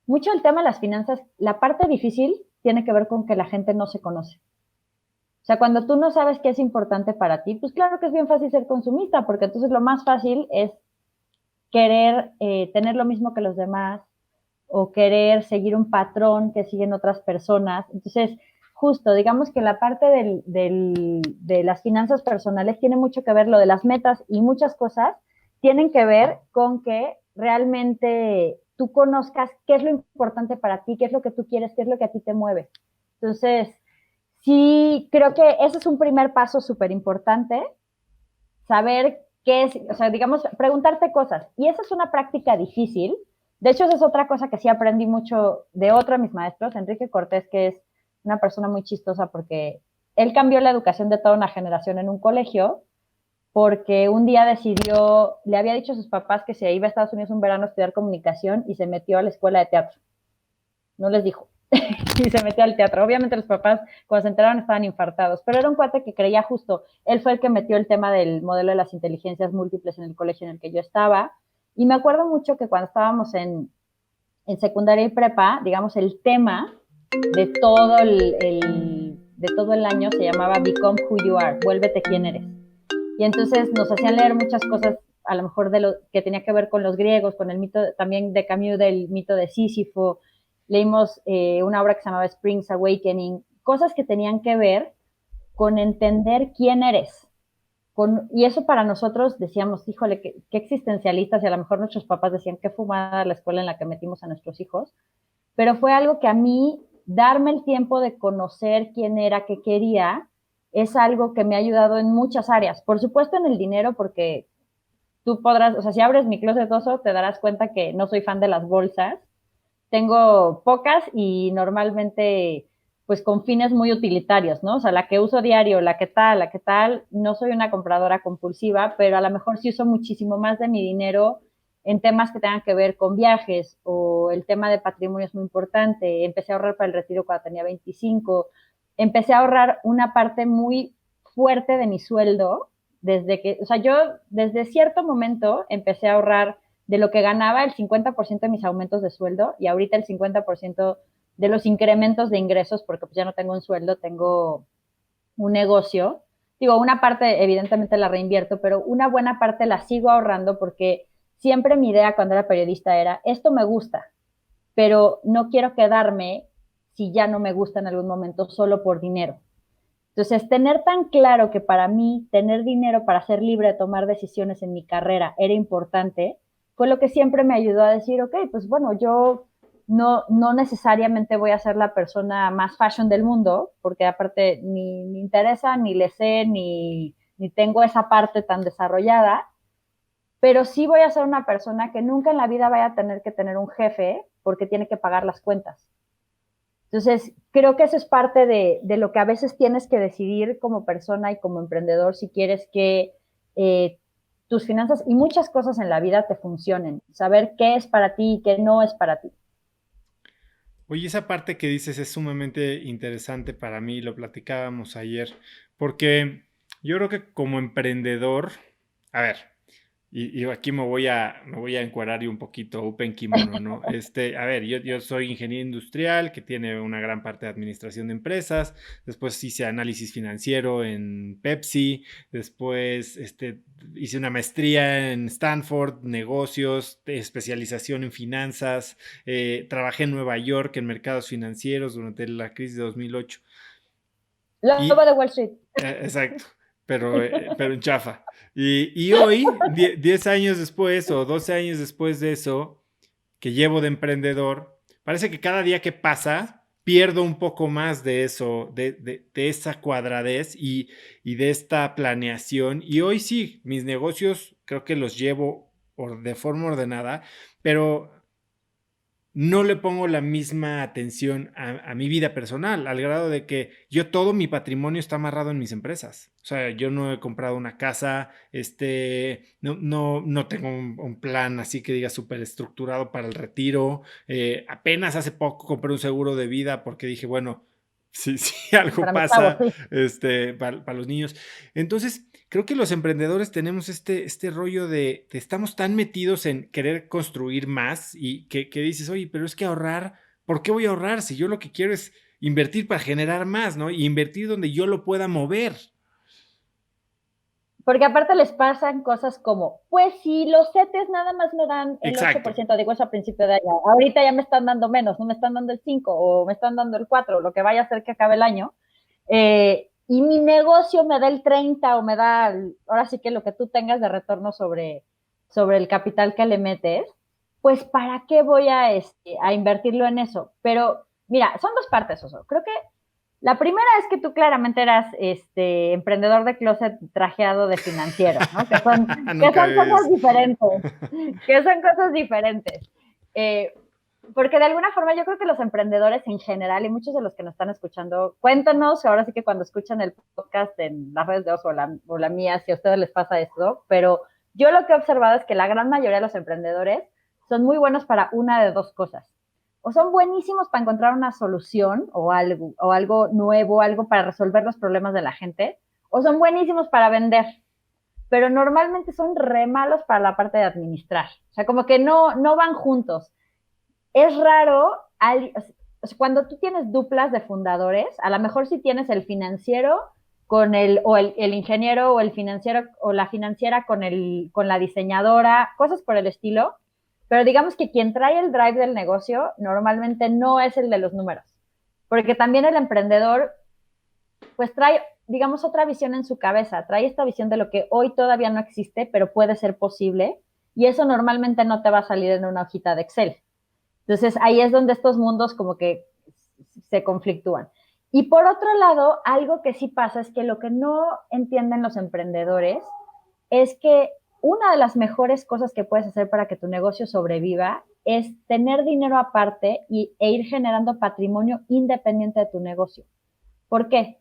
el tema de las finanzas, la parte difícil tiene que ver con que la gente no se conoce. O sea, cuando tú no sabes qué es importante para ti, pues claro que es bien fácil ser consumista, porque entonces lo más fácil es querer tener lo mismo que los demás o querer seguir un patrón que siguen otras personas. Entonces, justo, digamos que la parte de las finanzas personales tiene mucho que ver, lo de las metas y muchas cosas tienen que ver con que realmente tú conozcas qué es lo importante para ti, qué es lo que tú quieres, qué es lo que a ti te mueve. Entonces, sí, creo que ese es un primer paso súper importante, saber qué es, o sea, digamos, preguntarte cosas. Y esa es una práctica difícil. De hecho, esa es otra cosa que sí aprendí mucho de otro de mis maestros, Enrique Cortés, que es una persona muy chistosa porque él cambió la educación de toda una generación en un colegio porque un día decidió, le había dicho a sus papás que se iba a Estados Unidos un verano a estudiar comunicación y se metió a la escuela de teatro. No les dijo. Y se metió al teatro. Obviamente los papás, cuando se enteraron, estaban infartados, pero era un cuate que creía justo. Él fue el que metió el tema del modelo de las inteligencias múltiples en el colegio en el que yo estaba. Y me acuerdo mucho que cuando estábamos en secundaria y prepa, digamos, el tema de todo el año se llamaba Become Who You Are, vuélvete quién eres. Y entonces nos hacían leer muchas cosas, a lo mejor de lo que tenía que ver con los griegos, con el mito también de Camus del mito de Sísifo. Leímos una obra que se llamaba Spring's Awakening, cosas que tenían que ver con entender quién eres. Y eso para nosotros decíamos, híjole, qué existencialistas, y a lo mejor nuestros papás decían, qué fumada la escuela en la que metimos a nuestros hijos, pero fue algo que a mí, darme el tiempo de conocer quién era, qué quería, es algo que me ha ayudado en muchas áreas. Por supuesto en el dinero, porque tú podrás, o sea, si abres mi closet oso, te darás cuenta que no soy fan de las bolsas. Tengo pocas y normalmente pues con fines muy utilitarios, ¿no? O sea, la que uso diario, la que tal, no soy una compradora compulsiva, pero a lo mejor sí uso muchísimo más de mi dinero en temas que tengan que ver con viajes o el tema de patrimonio es muy importante. Empecé a ahorrar para el retiro cuando tenía 25. Empecé a ahorrar una parte muy fuerte de mi sueldo desde que, o sea, yo desde cierto momento empecé a ahorrar de lo que ganaba el 50% de mis aumentos de sueldo y ahorita el 50% de los incrementos de ingresos, porque pues ya no tengo un sueldo, tengo un negocio. Digo, una parte evidentemente la reinvierto, pero una buena parte la sigo ahorrando porque siempre mi idea cuando era periodista era, esto me gusta, pero no quiero quedarme si ya no me gusta en algún momento solo por dinero. Entonces, tener tan claro que para mí tener dinero para ser libre de tomar decisiones en mi carrera era importante, fue lo que siempre me ayudó a decir, ok, pues bueno, yo no necesariamente voy a ser la persona más fashion del mundo, porque aparte ni me interesa, ni le sé, ni tengo esa parte tan desarrollada, pero sí voy a ser una persona que nunca en la vida vaya a tener que tener un jefe porque tiene que pagar las cuentas. Entonces, creo que eso es parte de lo que a veces tienes que decidir como persona y como emprendedor si quieres que tus finanzas y muchas cosas en la vida te funcionen. Saber qué es para ti y qué no es para ti. Oye, esa parte que dices es sumamente interesante para mí, lo platicábamos ayer, porque yo creo que como emprendedor, a ver, y aquí me voy a encuadrar y un poquito open kimono, ¿no? A ver, yo soy ingeniero industrial que tiene una gran parte de administración de empresas. Después hice análisis financiero en Pepsi. Después, hice una maestría en Stanford, negocios, especialización en finanzas. Trabajé en Nueva York en mercados financieros durante la crisis de 2008. Lobo Y de Wall Street. Exacto, pero en chafa. Y hoy, 10 años después o 12 años después de eso, que llevo de emprendedor, parece que cada día que pasa pierdo un poco más de eso, de esa cuadradez y de esta planeación. Y hoy sí, mis negocios creo que los llevo de forma ordenada, pero no le pongo la misma atención a mi vida personal, al grado de que yo todo mi patrimonio está amarrado en mis empresas. O sea, yo no he comprado una casa, no tengo un plan así que diga súper estructurado para el retiro. Apenas hace poco compré un seguro de vida porque dije, bueno, si algo para mis chavos, pasa, sí. para los niños. Entonces, creo que los emprendedores tenemos este rollo de estamos tan metidos en querer construir más y que dices, oye, pero es que ahorrar, ¿por qué voy a ahorrar? Si yo lo que quiero es invertir para generar más, ¿no? Y invertir donde yo lo pueda mover. Porque aparte les pasan cosas como, pues si los CETES nada más me dan el Exacto. 8%, digo eso a principio de año, ahorita ya me están dando menos, no me están dando el 5 o me están dando el 4, lo que vaya a ser que acabe el año, y mi negocio me da el 30 o me da, ahora sí que lo que tú tengas de retorno sobre el capital que le metes, pues ¿para qué voy a invertirlo en eso? Pero mira, son dos partes, Oso. Creo que la primera es que tú claramente eras emprendedor de closet trajeado de financiero, ¿no? Que Nunca son había cosas eso. diferentes, que son cosas diferentes. Eh, porque de alguna forma yo creo que los emprendedores en general y muchos de los que nos están escuchando, cuéntanos ahora sí que cuando escuchan el podcast en las redes de Oso o la mía, si a ustedes les pasa esto, pero yo lo que he observado es que la gran mayoría de los emprendedores son muy buenos para una de dos cosas o son buenísimos para encontrar una solución o algo nuevo, algo para resolver los problemas de la gente, o son buenísimos para vender, pero normalmente son re malos para la parte de administrar. O sea, como que no van juntos. Es raro, o sea, cuando tú tienes duplas de fundadores, a lo mejor si tienes el financiero o el ingeniero o el financiero o la financiera con la diseñadora, cosas por el estilo, pero digamos que quien trae el drive del negocio normalmente no es el de los números, porque también el emprendedor pues trae, digamos, otra visión en su cabeza, trae esta visión de lo que hoy todavía no existe, pero puede ser posible, y eso normalmente no te va a salir en una hojita de Excel. Entonces ahí es donde estos mundos como que se conflictúan. Y por otro lado, algo que sí pasa es que lo que no entienden los emprendedores es que una de las mejores cosas que puedes hacer para que tu negocio sobreviva es tener dinero aparte e ir generando patrimonio independiente de tu negocio. ¿Por qué?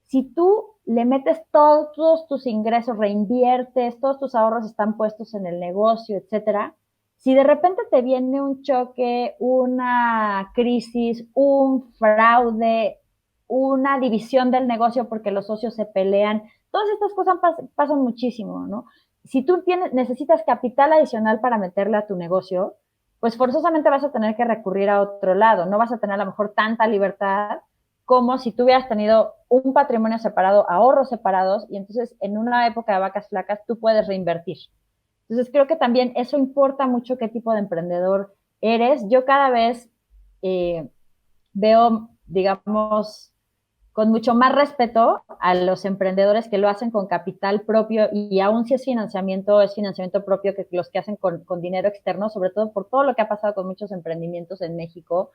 Si tú le metes todos tus ingresos, reinviertes, todos tus ahorros están puestos en el negocio, etcétera, si de repente te viene un choque, una crisis, un fraude, una división del negocio porque los socios se pelean, todas estas cosas pasan muchísimo, ¿no? Si tú necesitas capital adicional para meterle a tu negocio, pues forzosamente vas a tener que recurrir a otro lado, no vas a tener a lo mejor tanta libertad como si tú hubieras tenido un patrimonio separado, ahorros separados, y entonces en una época de vacas flacas tú puedes reinvertir. Entonces creo que también eso importa mucho qué tipo de emprendedor eres. Yo cada vez veo, digamos, con mucho más respeto a los emprendedores que lo hacen con capital propio y aún si es financiamiento propio que los que hacen con dinero externo, sobre todo por todo lo que ha pasado con muchos emprendimientos en México.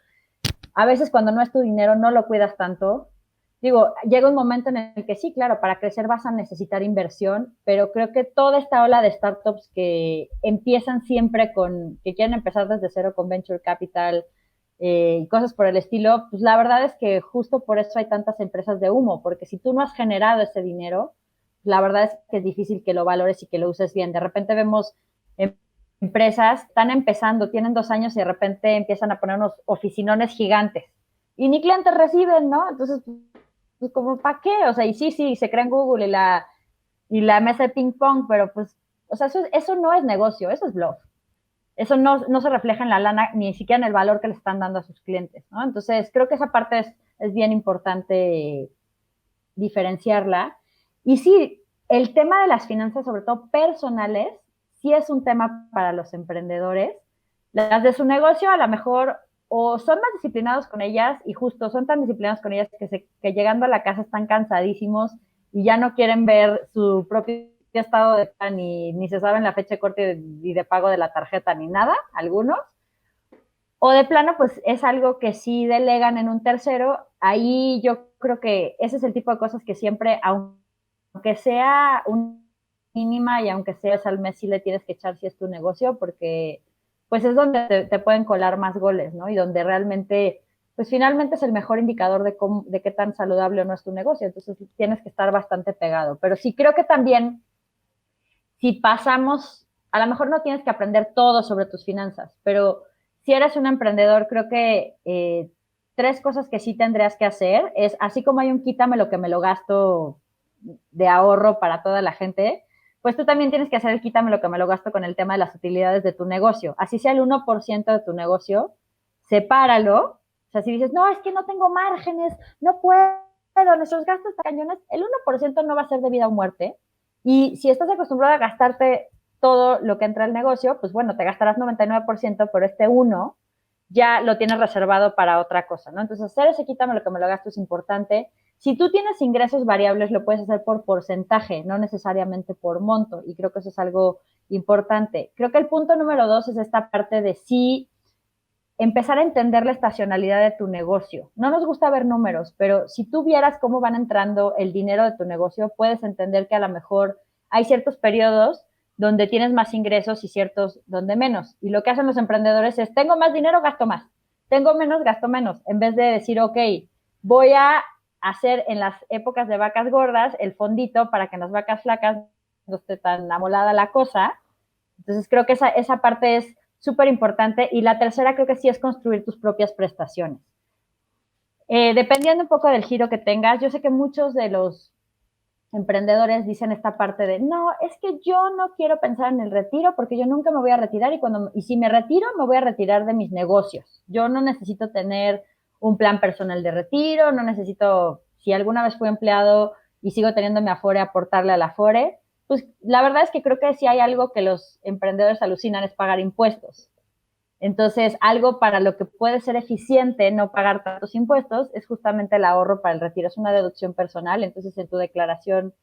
A veces cuando no es tu dinero no lo cuidas tanto. Digo, llega un momento en el que sí, claro, para crecer vas a necesitar inversión, pero creo que toda esta ola de startups que empiezan siempre que quieren empezar desde cero con venture capital y cosas por el estilo, pues la verdad es que justo por eso hay tantas empresas de humo, porque si tú no has generado ese dinero, la verdad es que es difícil que lo valores y que lo uses bien. De repente vemos empresas están empezando, tienen 2 años y de repente empiezan a poner unos oficinones gigantes y ni clientes reciben, ¿no? Entonces, pues como, ¿para qué? O sea, y sí, se crea en Google y la mesa de ping pong, pero pues, o sea, eso no es negocio, eso es bluff. Eso no se refleja en la lana, ni siquiera en el valor que le están dando a sus clientes, ¿no? Entonces, creo que esa parte es bien importante diferenciarla. Y sí, el tema de las finanzas, sobre todo personales, sí es un tema para los emprendedores. Las de su negocio a lo mejor o son más disciplinados con ellas y justo son tan disciplinados con ellas que llegando a la casa están cansadísimos y ya no quieren ver su propio estado de plan ni se saben la fecha de corte y de pago de la tarjeta ni nada, algunos. O de plano, pues es algo que sí delegan en un tercero. Ahí yo creo que ese es el tipo de cosas que siempre, aunque sea una mínima y aunque sea al mes, sí le tienes que echar si es tu negocio, porque pues es donde te pueden colar más goles, ¿no? Y donde realmente, pues finalmente es el mejor indicador de qué tan saludable o no es tu negocio. Entonces tienes que estar bastante pegado. Pero sí creo que también si pasamos, a lo mejor no tienes que aprender todo sobre tus finanzas, pero si eres un emprendedor, creo que 3 cosas que sí tendrías que hacer es, así como hay un quítame lo que me lo gasto de ahorro para toda la gente, pues tú también tienes que hacer el quítame lo que me lo gasto con el tema de las utilidades de tu negocio. Así sea el 1% de tu negocio, sepáralo. O sea, si dices, no, es que no tengo márgenes, no puedo, nuestros gastos están cañones, el 1% no va a ser de vida o muerte. Y si estás acostumbrado a gastarte todo lo que entra al negocio, pues bueno, te gastarás 99%, pero este 1 ya lo tienes reservado para otra cosa, ¿no? Entonces, hacer ese quítame lo que me lo gasto es importante. Si tú tienes ingresos variables, lo puedes hacer por porcentaje, no necesariamente por monto, y creo que eso es algo importante. Creo que el punto número 2 es esta parte de sí empezar a entender la estacionalidad de tu negocio. No nos gusta ver números, pero si tú vieras cómo van entrando el dinero de tu negocio, puedes entender que a lo mejor hay ciertos periodos donde tienes más ingresos y ciertos donde menos. Y lo que hacen los emprendedores es, tengo más dinero, gasto más. Tengo menos, gasto menos. En vez de decir, ok, voy a hacer en las épocas de vacas gordas el fondito para que en las vacas flacas no esté tan amolada la cosa. Entonces creo que esa parte es súper importante. Y la tercera creo que sí es construir tus propias prestaciones. Dependiendo un poco del giro que tengas, yo sé que muchos de los emprendedores dicen esta parte de, no, es que yo no quiero pensar en el retiro porque yo nunca me voy a retirar y si me retiro, me voy a retirar de mis negocios. Yo no necesito tener un plan personal de retiro, no necesito, si alguna vez fui empleado y sigo teniendo mi Afore, aportarle al Afore. Pues la verdad es que creo que si hay algo que los emprendedores alucinan es pagar impuestos. Entonces, algo para lo que puede ser eficiente no pagar tantos impuestos es justamente el ahorro para el retiro. Es una deducción personal. Entonces, en tu declaración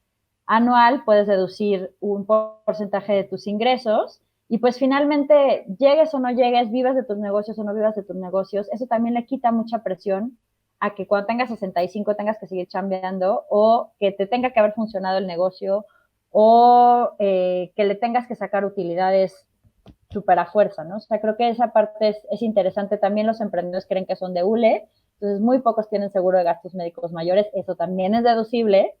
anual puedes deducir un porcentaje de tus ingresos y pues finalmente, llegues o no llegues, vivas de tus negocios o no vivas de tus negocios, eso también le quita mucha presión a que cuando tengas 65 tengas que seguir chambeando o que te tenga que haber funcionado el negocio o que le tengas que sacar utilidades súper a fuerza, ¿no? O sea, creo que esa parte es interesante. También los emprendedores creen que son de hule, entonces muy pocos tienen seguro de gastos médicos mayores, eso también es deducible.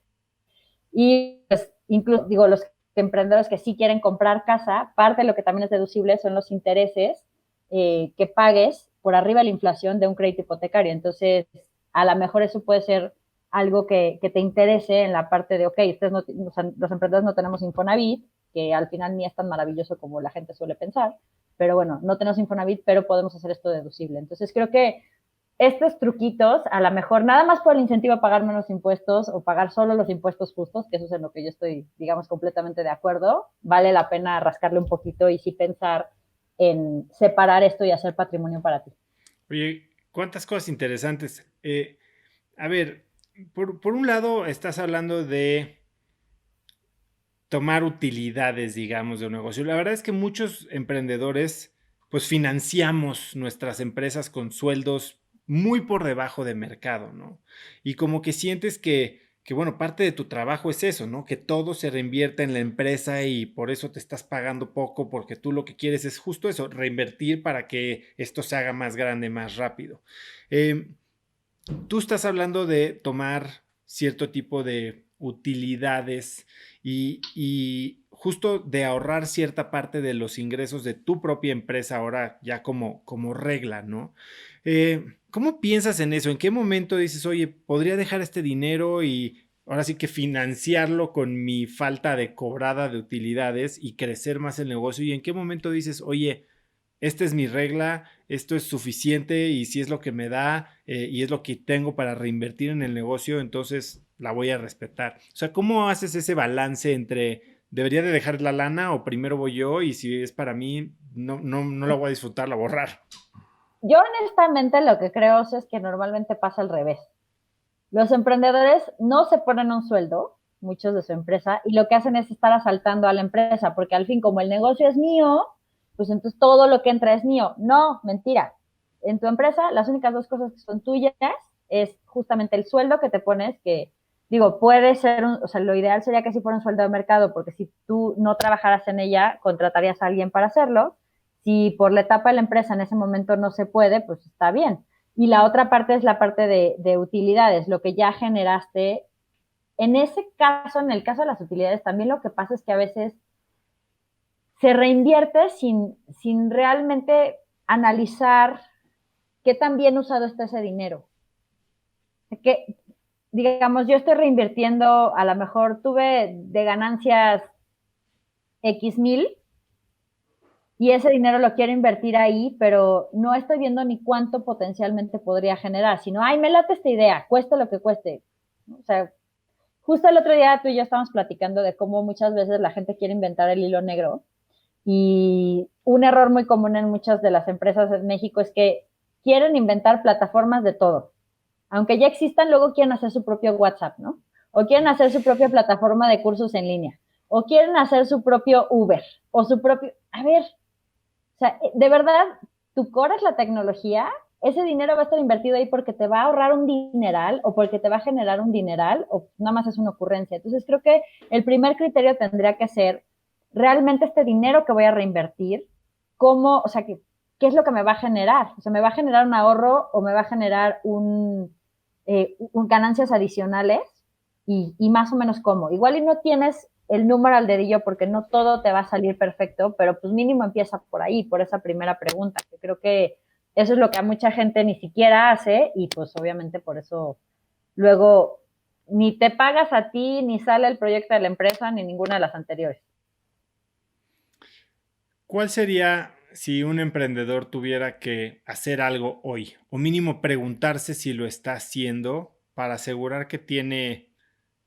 Y pues, incluso, digo, los emprendedores que sí quieren comprar casa, parte de lo que también es deducible son los intereses que pagues por arriba de la inflación de un crédito hipotecario. Entonces, a lo mejor eso puede ser algo que te interese en la parte de, ok, ustedes no, o sea, los emprendedores no tenemos Infonavit, que al final ni es tan maravilloso como la gente suele pensar, pero bueno, no tenemos Infonavit, pero podemos hacer esto deducible. Entonces, creo que estos truquitos, a lo mejor nada más por el incentivo a pagar menos impuestos o pagar solo los impuestos justos, que eso es en lo que yo estoy, digamos, completamente de acuerdo, vale la pena rascarle un poquito y sí pensar en separar esto y hacer patrimonio para ti. Oye, cuántas cosas interesantes. A ver, por un lado estás hablando de tomar utilidades, digamos, de un negocio. La verdad es que muchos emprendedores, pues financiamos nuestras empresas con sueldos muy por debajo de mercado, ¿no? Y como que sientes que, bueno, parte de tu trabajo es eso, ¿no? Que todo se reinvierte en la empresa y por eso te estás pagando poco, porque tú lo que quieres es justo eso, reinvertir para que esto se haga más grande, más rápido. Eh, Tú estás hablando de tomar cierto tipo de utilidades y justo de ahorrar cierta parte de los ingresos de tu propia empresa ahora ya como regla, ¿no? ¿Cómo piensas en eso? ¿En qué momento dices, oye, podría dejar este dinero y ahora sí que financiarlo con mi falta de cobrada de utilidades y crecer más el negocio? ¿Y en qué momento dices, oye, esta es mi regla, esto es suficiente y si es lo que me da y es lo que tengo para reinvertir en el negocio, entonces la voy a respetar? O sea, ¿cómo haces ese balance entre debería de dejar la lana o primero voy yo y si es para mí, no la voy a disfrutar, la voy a borrar? Yo honestamente lo que creo es que normalmente pasa al revés. Los emprendedores no se ponen un sueldo, muchos de su empresa, y lo que hacen es estar asaltando a la empresa, porque al fin, como el negocio es mío, pues entonces todo lo que entra es mío. No, mentira. En tu empresa, las únicas 2 cosas que son tuyas es justamente el sueldo que te pones, que digo, puede ser, o sea, lo ideal sería que si fuera un sueldo de mercado, porque si tú no trabajaras en ella, contratarías a alguien para hacerlo. Si por la etapa de la empresa en ese momento no se puede, pues está bien. Y la otra parte es la parte de utilidades, lo que ya generaste. En ese caso, en el caso de las utilidades, también lo que pasa es que a veces se reinvierte sin realmente analizar ¿qué tan bien usado está ese dinero? Que, digamos, yo estoy reinvirtiendo, a lo mejor tuve de ganancias X mil y ese dinero lo quiero invertir ahí, pero no estoy viendo ni cuánto potencialmente podría generar, sino, ay, me late esta idea, cueste lo que cueste. O sea, justo el otro día tú y yo estábamos platicando de cómo muchas veces la gente quiere inventar el hilo negro y un error muy común en muchas de las empresas en México es que quieren inventar plataformas de todo. Aunque ya existan, luego quieren hacer su propio WhatsApp, ¿no? O quieren hacer su propia plataforma de cursos en línea. O quieren hacer su propio Uber. O su propio... A ver, o sea, de verdad, tu core es la tecnología, ese dinero va a estar invertido ahí porque te va a ahorrar un dineral o porque te va a generar un dineral o nada más es una ocurrencia. Entonces creo que el primer criterio tendría que ser realmente este dinero que voy a reinvertir, cómo, o sea, qué es lo que me va a generar. O sea, me va a generar un ahorro o me va a generar ganancias adicionales y más o menos cómo. Igual y no tienes el número al dedillo porque no todo te va a salir perfecto, pero pues mínimo empieza por ahí, por esa primera pregunta, que creo que eso es lo que a mucha gente ni siquiera hace y pues obviamente por eso luego ni te pagas a ti, ni sale el proyecto de la empresa, ni ninguna de las anteriores. ¿Cuál sería si un emprendedor tuviera que hacer algo hoy? O mínimo preguntarse si lo está haciendo para asegurar que tiene,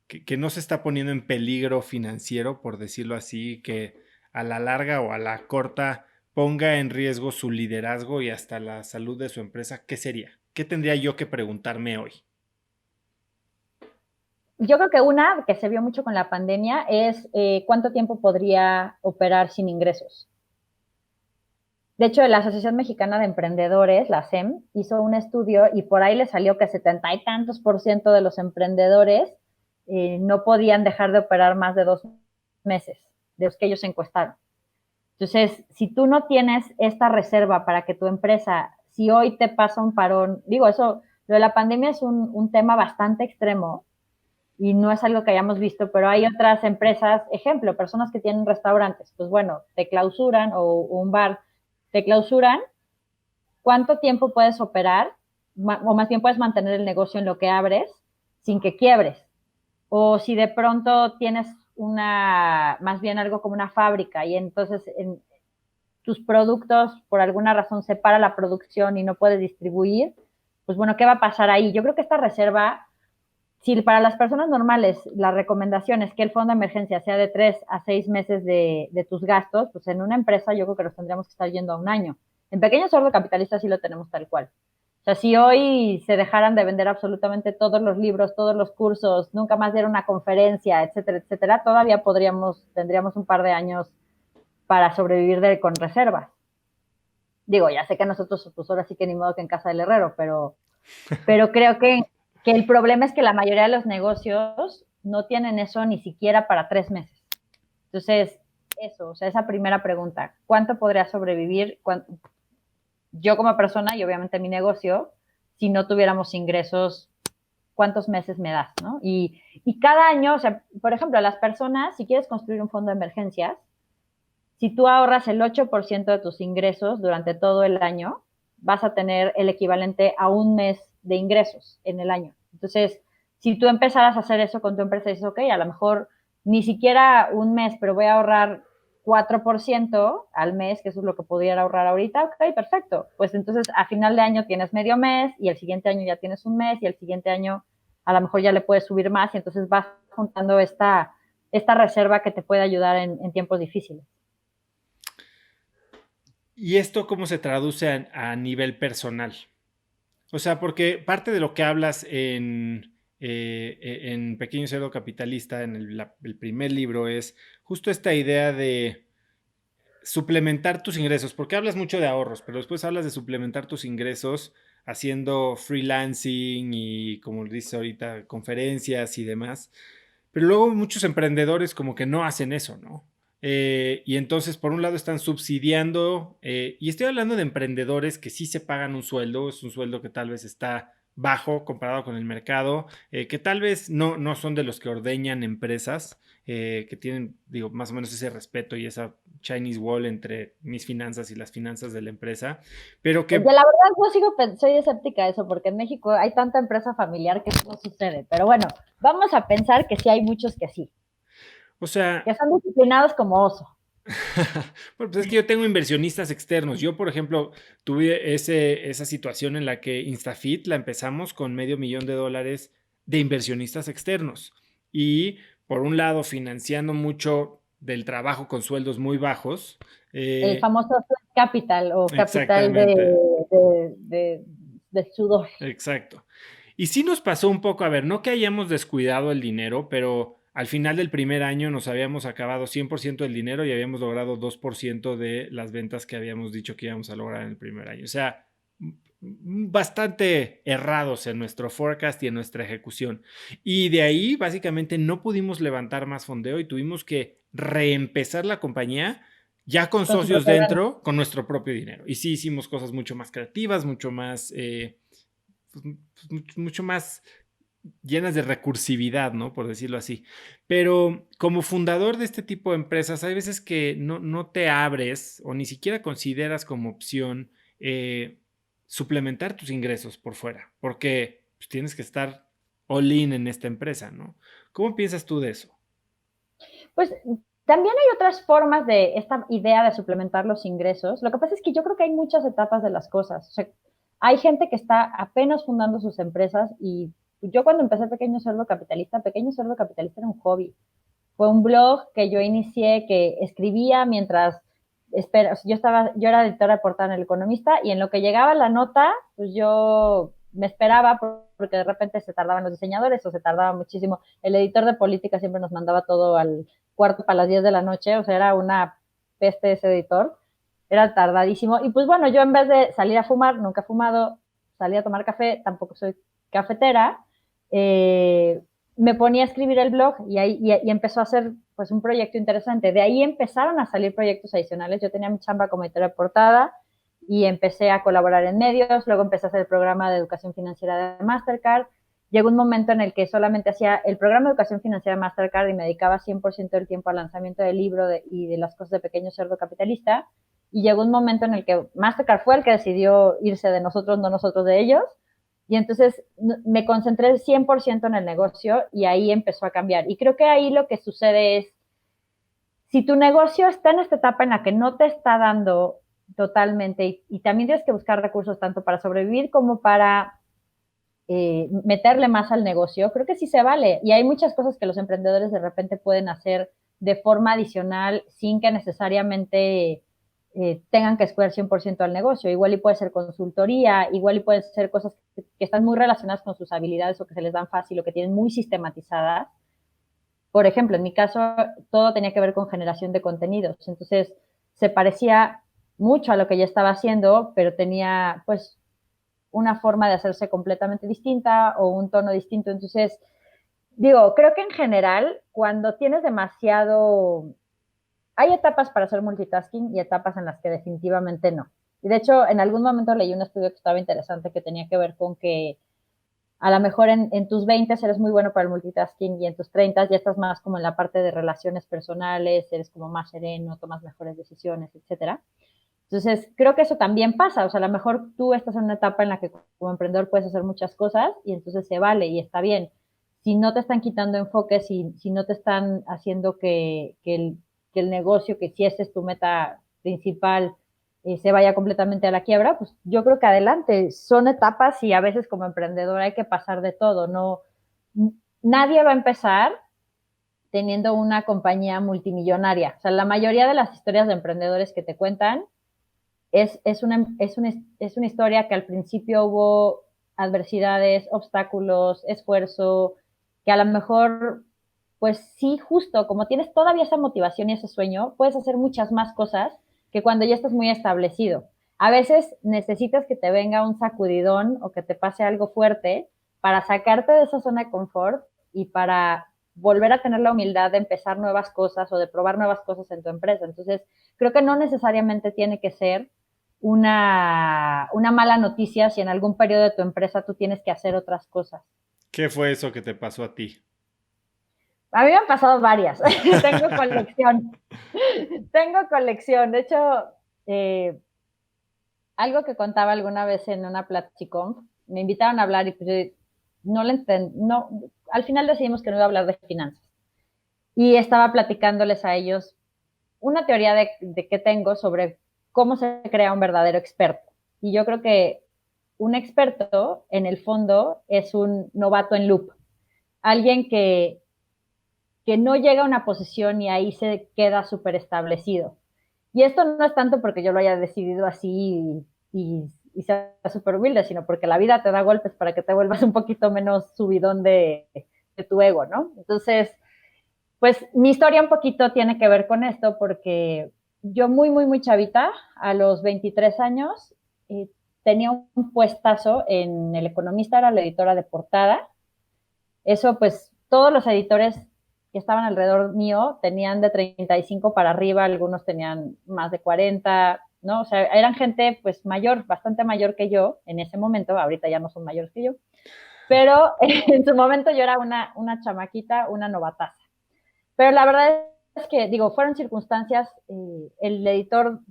que no se está poniendo en peligro financiero, por decirlo así, que a la larga o a la corta ponga en riesgo su liderazgo y hasta la salud de su empresa. ¿Qué sería? ¿Qué tendría yo que preguntarme hoy? Yo creo que una que se vio mucho con la pandemia es cuánto tiempo podría operar sin ingresos. De hecho, la Asociación Mexicana de Emprendedores, la SEM, hizo un estudio y por ahí le salió que 70 y tantos% de los emprendedores no podían dejar de operar más de 2 meses de los que ellos encuestaron. Entonces, si tú no tienes esta reserva para que tu empresa, si hoy te pasa un parón, digo, eso, lo de la pandemia es un tema bastante extremo y no es algo que hayamos visto, pero hay otras empresas, ejemplo, personas que tienen restaurantes, pues bueno, te clausuran o un bar, te clausuran, ¿cuánto tiempo puedes operar? O más bien puedes mantener el negocio en lo que abres sin que quiebres. O si de pronto tienes más bien algo como una fábrica y entonces en tus productos por alguna razón se para la producción y no puedes distribuir, pues bueno, ¿qué va a pasar ahí? Yo creo que esta reserva, si para las personas normales la recomendación es que el fondo de emergencia sea de 3 a 6 meses de tus gastos, pues en una empresa yo creo que nos tendríamos que estar yendo a un año. En Pequeño Sordo Capitalista sí lo tenemos tal cual. O sea, si hoy se dejaran de vender absolutamente todos los libros, todos los cursos, nunca más diera una conferencia, etcétera, etcétera, todavía tendríamos un par de años para sobrevivir con reservas. Digo, ya sé que nosotros, pues ahora sí que ni modo que en casa del herrero, pero creo que el problema es que la mayoría de los negocios no tienen eso ni siquiera para 3 meses. Entonces, eso, o sea, esa primera pregunta, ¿cuánto podría sobrevivir yo como persona y obviamente mi negocio si no tuviéramos ingresos? ¿Cuántos meses me das? ¿No? Y cada año, o sea, por ejemplo, las personas, si quieres construir un fondo de emergencias, si tú ahorras el 8% de tus ingresos durante todo el año, vas a tener el equivalente a un mes de ingresos en el año. Entonces, si tú empezaras a hacer eso con tu empresa y dices, ok, a lo mejor ni siquiera un mes, pero voy a ahorrar 4% al mes, que eso es lo que pudiera ahorrar ahorita, ok, perfecto. Pues entonces a final de año tienes medio mes y el siguiente año ya tienes un mes y el siguiente año a lo mejor ya le puedes subir más y entonces vas juntando esta reserva que te puede ayudar en tiempos difíciles. ¿Y esto cómo se traduce a nivel personal? O sea, porque parte de lo que hablas en Pequeño Cerdo Capitalista, en el primer libro, es justo esta idea de suplementar tus ingresos, porque hablas mucho de ahorros, pero después hablas de suplementar tus ingresos haciendo freelancing y, como dices ahorita, conferencias y demás. Pero luego muchos emprendedores como que no hacen eso, ¿no? Y entonces, por un lado, están subsidiando, y estoy hablando de emprendedores que sí se pagan un sueldo, es un sueldo que tal vez está bajo comparado con el mercado, que tal vez no son de los que ordeñan empresas, que tienen, digo, más o menos ese respeto y esa Chinese wall entre mis finanzas y las finanzas de la empresa, pero De que, la verdad, yo soy escéptica de eso, porque en México hay tanta empresa familiar que eso no sucede. Pero bueno, vamos a pensar que sí hay muchos o sea, que son disciplinados como oso. bueno, pues es que yo tengo inversionistas externos. Yo, por ejemplo, tuve esa situación en la que Instafit la empezamos con $500,000 de inversionistas externos. Y por un lado, financiando mucho del trabajo con sueldos muy bajos. El eh, famoso capital o capital exactamente, de, de, de sudor. exacto. Y sí nos pasó un poco, a ver, no que hayamos descuidado el dinero, pero al final del primer año nos habíamos acabado 100% del dinero y habíamos logrado 2% de las ventas que habíamos dicho que íbamos a lograr en el primer año. O sea, bastante errados en nuestro forecast y en nuestra ejecución. Y de ahí básicamente no pudimos levantar más fondeo y tuvimos que reempezar la compañía ya con Con su socios propia lana. dentro, con nuestro propio dinero. Y sí hicimos cosas mucho más creativas, mucho más mucho más llenas de recursividad, ¿no? Por decirlo así. Pero como fundador de este tipo de empresas, hay veces que no te abres o ni siquiera consideras como opción suplementar tus ingresos por fuera, porque pues, tienes que estar all in en esta empresa, ¿no? ¿Cómo piensas tú de eso? Pues también hay otras formas de esta idea de suplementar los ingresos. Lo que pasa es que yo creo que hay muchas etapas de las cosas. O sea, hay gente que está apenas fundando sus empresas y yo cuando empecé Pequeño Cerdo Capitalista era un hobby. Fue un blog que yo inicié, que escribía mientras yo era editora de portada en El Economista y en lo que llegaba la nota, pues yo me esperaba porque de repente se tardaban los diseñadores o se tardaba muchísimo. El editor de política siempre nos mandaba todo al cuarto para las 10 de la noche, o sea, era una peste ese editor, era tardadísimo. Y pues bueno, yo en vez de salir a fumar, nunca he fumado, salí a tomar café, tampoco soy cafetera, eh, me ponía a escribir el blog y empezó a ser pues un proyecto interesante. De ahí empezaron a salir proyectos adicionales. Yo tenía mi chamba como editora de portada y empecé a colaborar en medios, luego empecé a hacer el programa de educación financiera de Mastercard. Llegó un momento en el que solamente hacía el programa de educación financiera de Mastercard y me dedicaba 100% del tiempo al lanzamiento del libro y de las cosas de Pequeño Cerdo Capitalista. Y llegó un momento en el que Mastercard fue el que decidió irse de nosotros, no nosotros de ellos. Y entonces me concentré 100% en el negocio y ahí empezó a cambiar. Y creo que ahí lo que sucede es, si tu negocio está en esta etapa en la que no te está dando totalmente y también tienes que buscar recursos tanto para sobrevivir como para meterle más al negocio, creo que sí se vale. Y hay muchas cosas que los emprendedores de repente pueden hacer de forma adicional sin que necesariamente tengan que escoger 100% al negocio. Igual y puede ser consultoría, igual y pueden ser cosas que están muy relacionadas con sus habilidades o que se les dan fácil o que tienen muy sistematizadas. Por ejemplo, en mi caso, todo tenía que ver con generación de contenidos. Entonces, se parecía mucho a lo que ya estaba haciendo, pero tenía pues una forma de hacerse completamente distinta o un tono distinto. Entonces, digo, creo que en general, cuando tienes demasiado, hay etapas para hacer multitasking y etapas en las que definitivamente no. Y de hecho, en algún momento leí un estudio que estaba interesante que tenía que ver con que a lo mejor tus 20 eres muy bueno para el multitasking y en tus 30 ya estás más como en la parte de relaciones personales, eres como más sereno, tomas mejores decisiones, etcétera. Entonces, creo que eso también pasa. O sea, a lo mejor tú estás en una etapa en la que como emprendedor puedes hacer muchas cosas y entonces se vale y está bien. Si no te están quitando enfoque, si no te están haciendo que el negocio, que si esa es tu meta principal, se vaya completamente a la quiebra, pues yo creo que adelante. Son etapas y a veces como emprendedor hay que pasar de todo. No, nadie va a empezar teniendo una compañía multimillonaria. O sea, la mayoría de las historias de emprendedores que te cuentan es una historia que al principio hubo adversidades, obstáculos, esfuerzo, que a lo mejor, pues sí, justo como tienes todavía esa motivación y ese sueño, puedes hacer muchas más cosas que cuando ya estás muy establecido. A veces necesitas que te venga un sacudidón o que te pase algo fuerte para sacarte de esa zona de confort y para volver a tener la humildad de empezar nuevas cosas o de probar nuevas cosas en tu empresa. Entonces, creo que no necesariamente tiene que ser una mala noticia si en algún periodo de tu empresa tú tienes que hacer otras cosas. ¿Qué fue eso que te pasó a ti? A mí me han pasado varias. Tengo colección. Tengo colección. De hecho, eh, algo que contaba alguna vez en una Platicom, me invitaron a hablar y pues no le entendí, no, al final decidimos que no iba a hablar de finanzas. Y estaba platicándoles a ellos una teoría de que tengo sobre cómo se crea un verdadero experto. Y yo creo que un experto, en el fondo, es un novato en loop. Alguien que no llega a una posición y ahí se queda súper establecido. Y esto no es tanto porque yo lo haya decidido así y sea súper humilde, sino porque la vida te da golpes para que te vuelvas un poquito menos subidón de tu ego, ¿no? Entonces, pues mi historia un poquito tiene que ver con esto porque yo muy chavita, a los 23 años, eh, tenía un puestazo en El Economista, era la editora de portada. Eso pues todos los editores que estaban alrededor mío tenían de 35 para arriba, algunos tenían más de 40, ¿no? O sea, eran gente pues mayor, bastante mayor que yo en ese momento, ahorita ya no son mayores que yo, pero en su momento yo era una chamaquita, una novataza. Pero la verdad es que, digo, fueron circunstancias, el director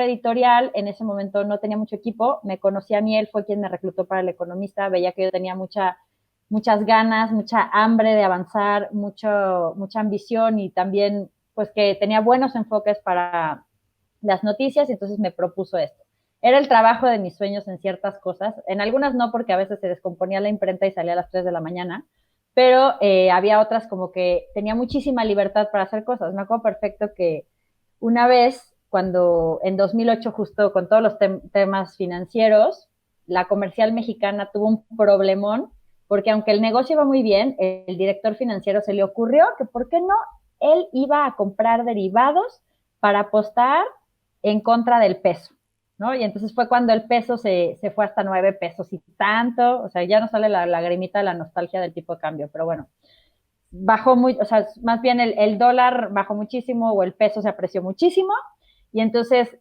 editorial en ese momento no tenía mucho equipo, me conocía a mí, él fue quien me reclutó para El Economista, veía que yo tenía muchas ganas, mucha hambre de avanzar, mucha ambición y también pues que tenía buenos enfoques para las noticias y entonces me propuso esto. Era el trabajo de mis sueños en ciertas cosas, en algunas no porque a veces se descomponía la imprenta y salía a las 3 de la mañana, pero había otras como que tenía muchísima libertad para hacer cosas. Me acuerdo perfecto que una vez, cuando en 2008 justo con todos los temas financieros, la comercial mexicana tuvo un problemón, porque aunque el negocio iba muy bien, el director financiero se le ocurrió que por qué no él iba a comprar derivados para apostar en contra del peso, ¿no? Y entonces fue cuando el peso se fue hasta 9 pesos y tanto, o sea, ya no sale la lagrimita de la nostalgia del tipo de cambio, pero bueno, bajó muy, o sea, más bien el dólar bajó muchísimo o el peso se apreció muchísimo y entonces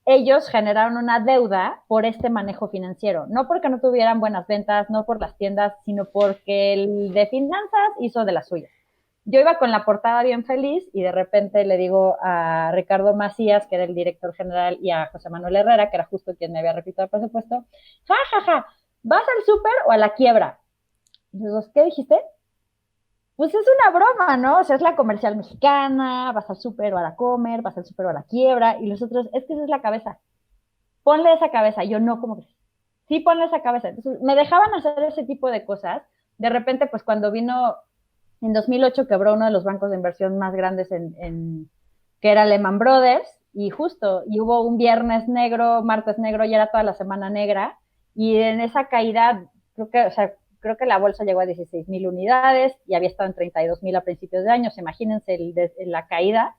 ellos generaron una deuda por este manejo financiero, no porque no tuvieran buenas ventas, no por las tiendas, sino porque el de finanzas hizo de las suyas. Yo iba con la portada bien feliz y de repente le digo a Ricardo Macías, que era el director general, y a José Manuel Herrera, que era justo quien me había repetido el presupuesto, ¿vas al súper o a la quiebra? Y los, ¿qué dijiste? Pues es una broma, ¿no? O sea, es la comercial mexicana, vas al súper o a la comer, vas al súper o a la quiebra, y los otros, es que esa es la cabeza. Ponle esa cabeza. Y yo no, como que sí, ponle esa cabeza. Entonces, me dejaban hacer ese tipo de cosas. De repente, pues cuando vino en 2008 quebró uno de los bancos de inversión más grandes que era Lehman Brothers, y justo, y hubo un viernes negro, martes negro, y era toda la semana negra, y en esa caída, creo que la bolsa llegó a 16,000 unidades y había estado en 32,000 a principios de año, imagínense la caída.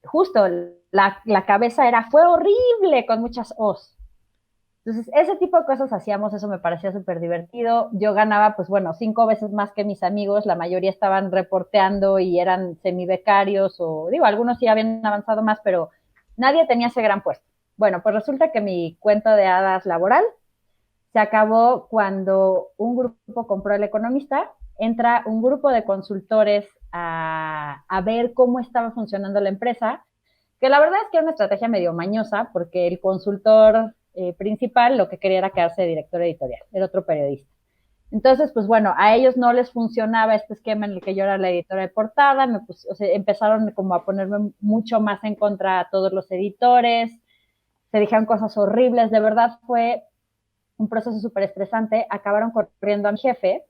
Justo, la cabeza fue horrible, con muchas O's. Entonces, ese tipo de cosas hacíamos, eso me parecía súper divertido. Yo ganaba, pues bueno, 5 veces más que mis amigos, la mayoría estaban reporteando y eran semibecarios, o digo, algunos sí habían avanzado más, pero nadie tenía ese gran puesto. Bueno, pues resulta que mi cuento de hadas laboral se acabó cuando un grupo compró El Economista, entra un grupo de consultores a ver cómo estaba funcionando la empresa, que la verdad es que era una estrategia medio mañosa, porque el consultor principal lo que quería era quedarse de director editorial, era otro periodista. Entonces, pues bueno, a ellos no les funcionaba este esquema en el que yo era la editora de portada, o sea, empezaron como a ponerme mucho más en contra a todos los editores, se dijeron cosas horribles, de verdad fue un proceso súper estresante, acabaron corriendo a mi jefe.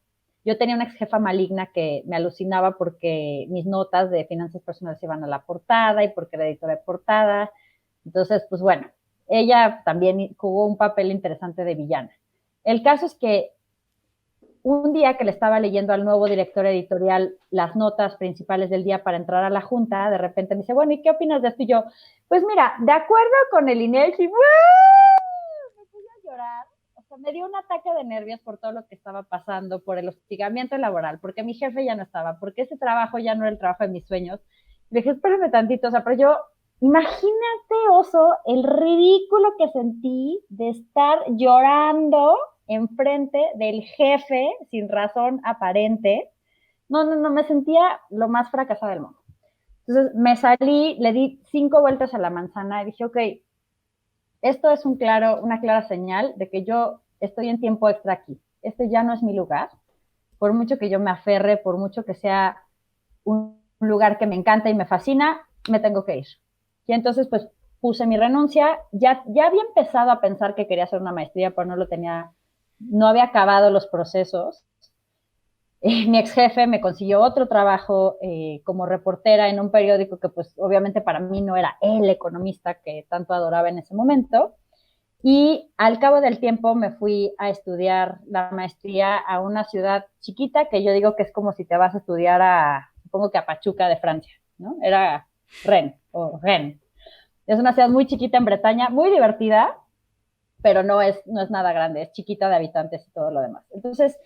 Yo tenía una ex jefa maligna que me alucinaba porque mis notas de finanzas personales iban a la portada y porque era editora de portada. Entonces, pues bueno, ella también jugó un papel interesante de villana. El caso es que un día que le estaba leyendo al nuevo director editorial las notas principales del día para entrar a la junta, de repente me dice, bueno, ¿y qué opinas de esto? Y yo, pues mira, de acuerdo con el INEGI, me puse a llorar. O sea, me dio un ataque de nervios por todo lo que estaba pasando, por el hostigamiento laboral, porque mi jefe ya no estaba, porque ese trabajo ya no era el trabajo de mis sueños. Le dije, espérame tantito, o sea, pero yo Imagínate, Oso, el ridículo que sentí de estar llorando enfrente del jefe sin razón aparente. No, no, no, me sentía lo más fracasada del mundo. Entonces me salí, le di 5 vueltas a la manzana y dije, ok, esto es una clara señal de que yo estoy en tiempo extra aquí. Este ya no es mi lugar. Por mucho que yo me aferre, por mucho que sea un lugar que me encanta y me fascina, me tengo que ir. Y entonces, pues, puse mi renuncia. Ya había empezado a pensar que quería hacer una maestría, pero no había acabado los procesos. Mi ex jefe me consiguió otro trabajo como reportera en un periódico que pues obviamente para mí no era el economista que tanto adoraba en ese momento. Y al cabo del tiempo me fui a estudiar la maestría a una ciudad chiquita que yo digo que es como si te vas a estudiar supongo que a Pachuca de Francia, ¿no? Era Rennes o Rennes. Es una ciudad muy chiquita en Bretaña, muy divertida, pero no es nada grande, es chiquita de habitantes y todo lo demás. Entonces,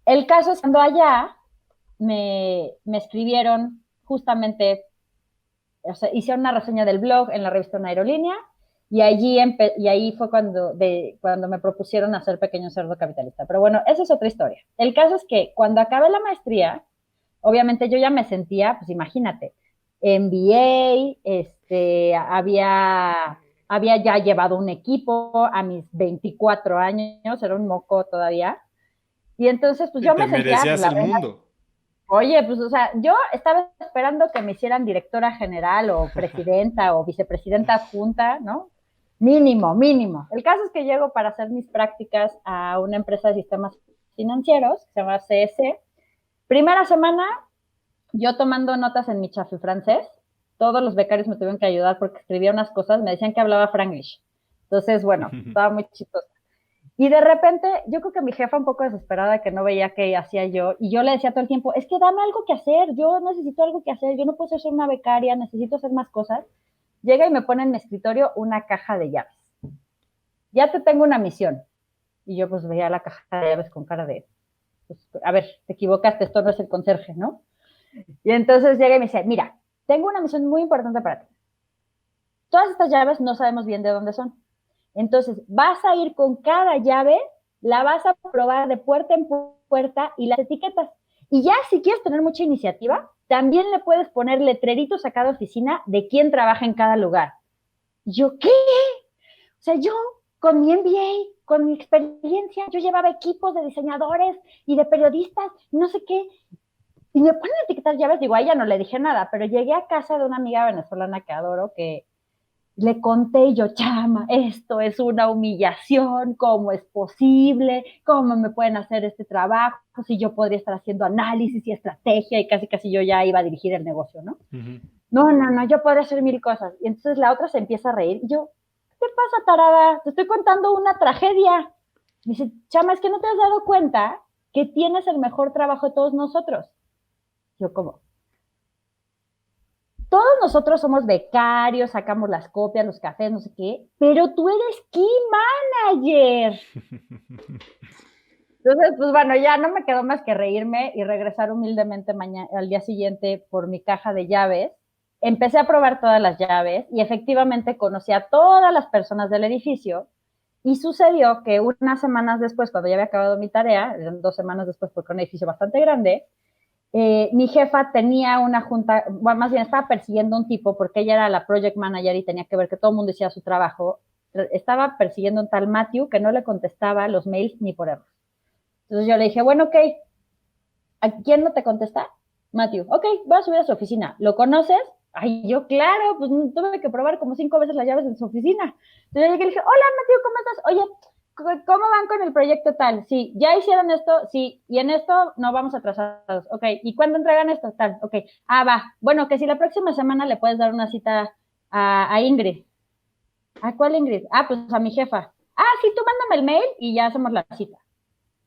el caso es cuando allá me escribieron justamente, o sea, hicieron una reseña del blog en la revista Una Aerolínea y ahí fue cuando me propusieron hacer Pequeño Cerdo Capitalista. Pero bueno, esa es otra historia. El caso es que cuando acabé la maestría, obviamente yo ya me sentía, pues imagínate, MBA, había ya llevado un equipo a mis 24 años, era un moco todavía. Y entonces, pues Y yo te me sentía, pues merecías la el reina. mundo. Oye, pues, o sea, yo estaba esperando que me hicieran directora general o presidenta o vicepresidenta adjunta, ¿no? Mínimo, mínimo. El caso es que llego para hacer mis prácticas a una empresa de sistemas financieros, que se llama CS. Primera semana, yo tomando notas en mi chafi francés. Todos los becarios me tuvieron que ayudar porque escribía unas cosas, me decían que hablaba franglish. Entonces, bueno, estaba muy chistoso. Y de repente, yo creo que mi jefa un poco desesperada que no veía qué hacía yo, y yo le decía todo el tiempo, es que dame algo que hacer, yo necesito algo que hacer, yo no puedo ser una becaria, necesito hacer más cosas. Llega y me pone en mi escritorio una caja de llaves. Ya te tengo una misión. Y yo pues veía la caja de llaves con cara de, pues, a ver, te equivocaste, esto no es el conserje, ¿no? Y entonces llega y me dice, mira, tengo una misión muy importante para ti. Todas estas llaves no sabemos bien de dónde son. Entonces, vas a ir con cada llave, la vas a probar de puerta en puerta y las etiquetas. Y ya si quieres tener mucha iniciativa, también le puedes poner letreritos a cada oficina de quién trabaja en cada lugar. Y yo, ¿qué? O sea, yo con mi MBA, con mi experiencia, yo llevaba equipos de diseñadores y de periodistas, no sé qué, y me ponen a etiquetar llaves. Digo, a ella no le dije nada, pero llegué a casa de una amiga venezolana que adoro, que le conté y yo, chama, esto es una humillación, ¿cómo es posible? ¿Cómo me pueden hacer este trabajo? Si yo podría estar haciendo análisis y estrategia y casi casi yo ya iba a dirigir el negocio, ¿no? Ujú. No, no, no, yo podría hacer mil cosas. Y entonces la otra se empieza a reír y yo, ¿qué te pasa, tarada? Te estoy contando una tragedia. Me dice, chama, es que no te has dado cuenta que tienes el mejor trabajo de todos nosotros. Yo, ¿cómo? Todos nosotros somos becarios, sacamos las copias, los cafés, no sé qué, pero tú eres key manager. Entonces, pues bueno, ya no me quedó más que reírme y regresar humildemente al día siguiente por mi caja de llaves. Empecé a probar todas las llaves y efectivamente conocí a todas las personas del edificio. Y sucedió que unas semanas después, cuando ya había acabado mi tarea, 2 semanas después, porque era un edificio bastante grande, mi jefa tenía una junta, bueno, más bien estaba persiguiendo a un tipo porque ella era la project manager y tenía que ver que todo el mundo hiciera su trabajo. Estaba persiguiendo a un tal Matthew que no le contestaba los mails ni por error. Entonces yo le dije, bueno, ok, ¿a quién no te contesta? Matthew, ok, voy a subir a su oficina. ¿Lo conoces? Ay, yo, claro, pues tuve que probar como 5 veces las llaves en su oficina. Entonces yo llegué y le dije, hola Matthew, ¿cómo estás? Oye, ¿cómo van con el proyecto tal? Sí, ¿ya hicieron esto? Sí, y en esto no vamos atrasados. Ok, ¿y cuándo entregan esto? Tal, ok. Ah, va. Bueno, que si la próxima semana le puedes dar una cita a Ingrid. ¿A cuál Ingrid? Ah, pues a mi jefa. Ah, sí, tú mándame el mail y ya hacemos la cita.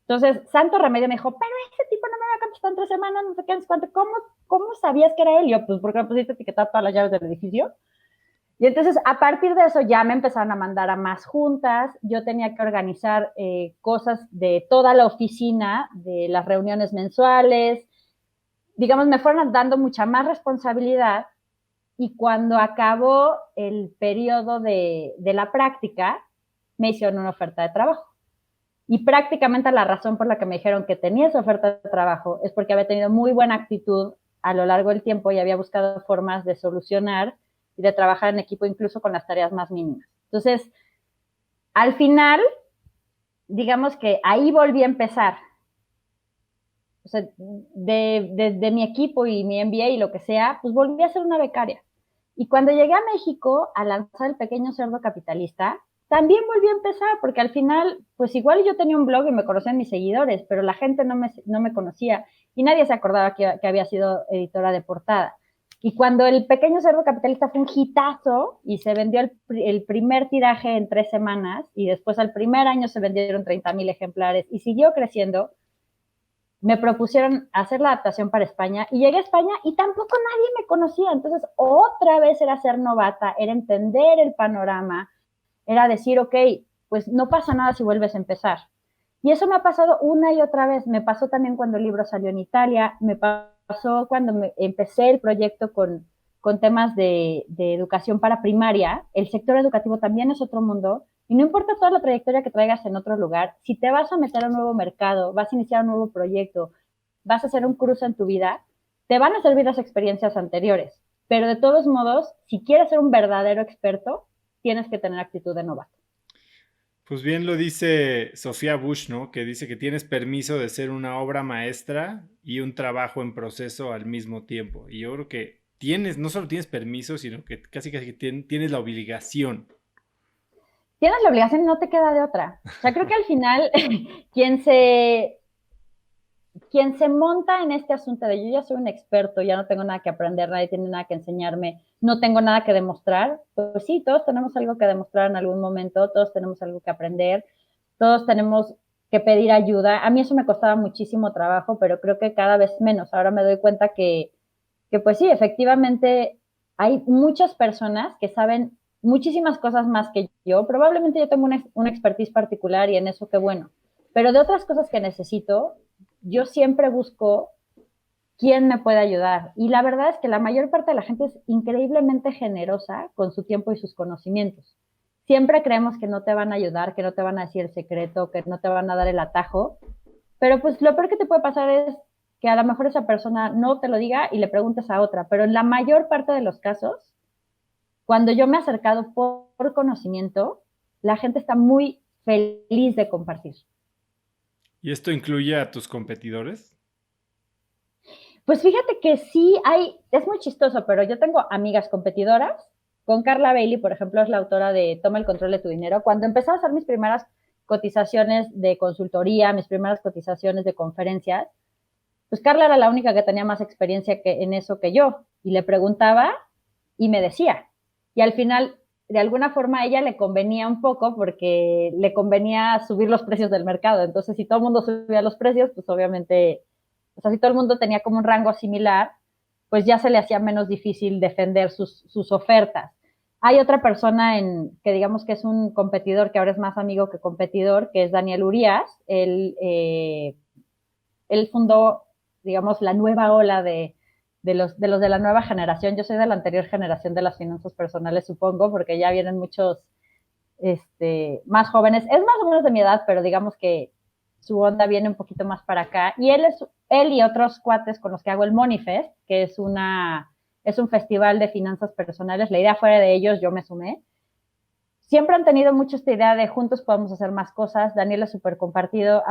Entonces, santo remedio me dijo, pero ese tipo no me va a contestar en 3 semanas, no sé qué, no sé cuánto. ¿Cómo sabías que era él? Yo, pues, porque me pusiste a etiquetar todas las llaves del edificio. Y entonces, a partir de eso, ya me empezaron a mandar a más juntas. Yo tenía que organizar cosas de toda la oficina, de las reuniones mensuales. Digamos, me fueron dando mucha más responsabilidad y cuando acabó el periodo de la práctica, me hicieron una oferta de trabajo. Y prácticamente la razón por la que me dijeron que tenía esa oferta de trabajo es porque había tenido muy buena actitud a lo largo del tiempo y había buscado formas de solucionar y de trabajar en equipo incluso con las tareas más mínimas. Entonces, al final, digamos que ahí volví a empezar. O sea, de mi equipo y mi MBA y lo que sea, pues volví a ser una becaria. Y cuando llegué a México a lanzar El Pequeño Cerdo Capitalista, también volví a empezar, porque al final, pues igual yo tenía un blog y me conocían mis seguidores, pero la gente no me conocía y nadie se acordaba que había sido editora de portada. Y cuando El Pequeño Cerdo Capitalista fue un hitazo y se vendió el primer tiraje en 3 semanas y después al primer año se vendieron 30,000 ejemplares y siguió creciendo, me propusieron hacer la adaptación para España y llegué a España y tampoco nadie me conocía. Entonces, otra vez era ser novata, era entender el panorama, era decir, ok, pues no pasa nada si vuelves a empezar. Y eso me ha pasado una y otra vez. Me pasó también cuando el libro salió en Italia, me pasó cuando empecé el proyecto con temas de educación para primaria. El sector educativo también es otro mundo. Y no importa toda la trayectoria que traigas en otro lugar, si te vas a meter a un nuevo mercado, vas a iniciar un nuevo proyecto, vas a hacer un cruce en tu vida, te van a servir las experiencias anteriores. Pero de todos modos, si quieres ser un verdadero experto, tienes que tener actitud de novato. Pues bien lo dice Sofía Bush, ¿no? Que dice que tienes permiso de ser una obra maestra y un trabajo en proceso al mismo tiempo. Y yo creo que no solo tienes permiso, sino que casi casi tienes la obligación. Tienes la obligación y no te queda de otra. O sea, creo que al final quien se, quien se monta en este asunto de yo ya soy un experto, ya no tengo nada que aprender, nadie tiene nada que enseñarme, no tengo nada que demostrar, pues sí, todos tenemos algo que demostrar en algún momento, todos tenemos algo que aprender, todos tenemos que pedir ayuda. A mí eso me costaba muchísimo trabajo, pero creo que cada vez menos. Ahora me doy cuenta que pues sí, efectivamente hay muchas personas que saben muchísimas cosas más que yo. Probablemente yo tengo una expertise particular y en eso qué bueno. Pero de otras cosas que necesito, yo siempre busco quién me puede ayudar. Y la verdad es que la mayor parte de la gente es increíblemente generosa con su tiempo y sus conocimientos. Siempre creemos que no te van a ayudar, que no te van a decir el secreto, que no te van a dar el atajo, pero pues lo peor que te puede pasar es que a lo mejor esa persona no te lo diga y le preguntes a otra, pero en la mayor parte de los casos, cuando yo me he acercado por conocimiento, la gente está muy feliz de compartir. ¿Y esto incluye a tus competidores? Pues fíjate que sí hay, es muy chistoso, pero yo tengo amigas competidoras. Con Carla Bailey, por ejemplo, es la autora de Toma el control de tu dinero. Cuando empecé a hacer mis primeras cotizaciones de consultoría, mis primeras cotizaciones de conferencias, pues Carla era la única que tenía más experiencia en eso que yo. Y le preguntaba y me decía. Y al final, de alguna forma, a ella le convenía un poco porque le convenía subir los precios del mercado. Entonces, si todo el mundo subía los precios, pues obviamente, o sea, si todo el mundo tenía como un rango similar, pues ya se le hacía menos difícil defender sus ofertas. Hay otra persona que digamos que es un competidor, que ahora es más amigo que competidor, que es Daniel Urías. Él fundó, digamos, la nueva ola de los de la nueva generación. Yo soy de la anterior generación de las finanzas personales, supongo, porque ya vienen muchos más jóvenes. Es más o menos de mi edad, pero digamos que su onda viene un poquito más para acá. Y él y otros cuates con los que hago el Moneyfest, que es un festival de finanzas personales. La idea fuera de ellos, yo me sumé. Siempre han tenido mucho esta idea de juntos podemos hacer más cosas. Daniel es súper compartido.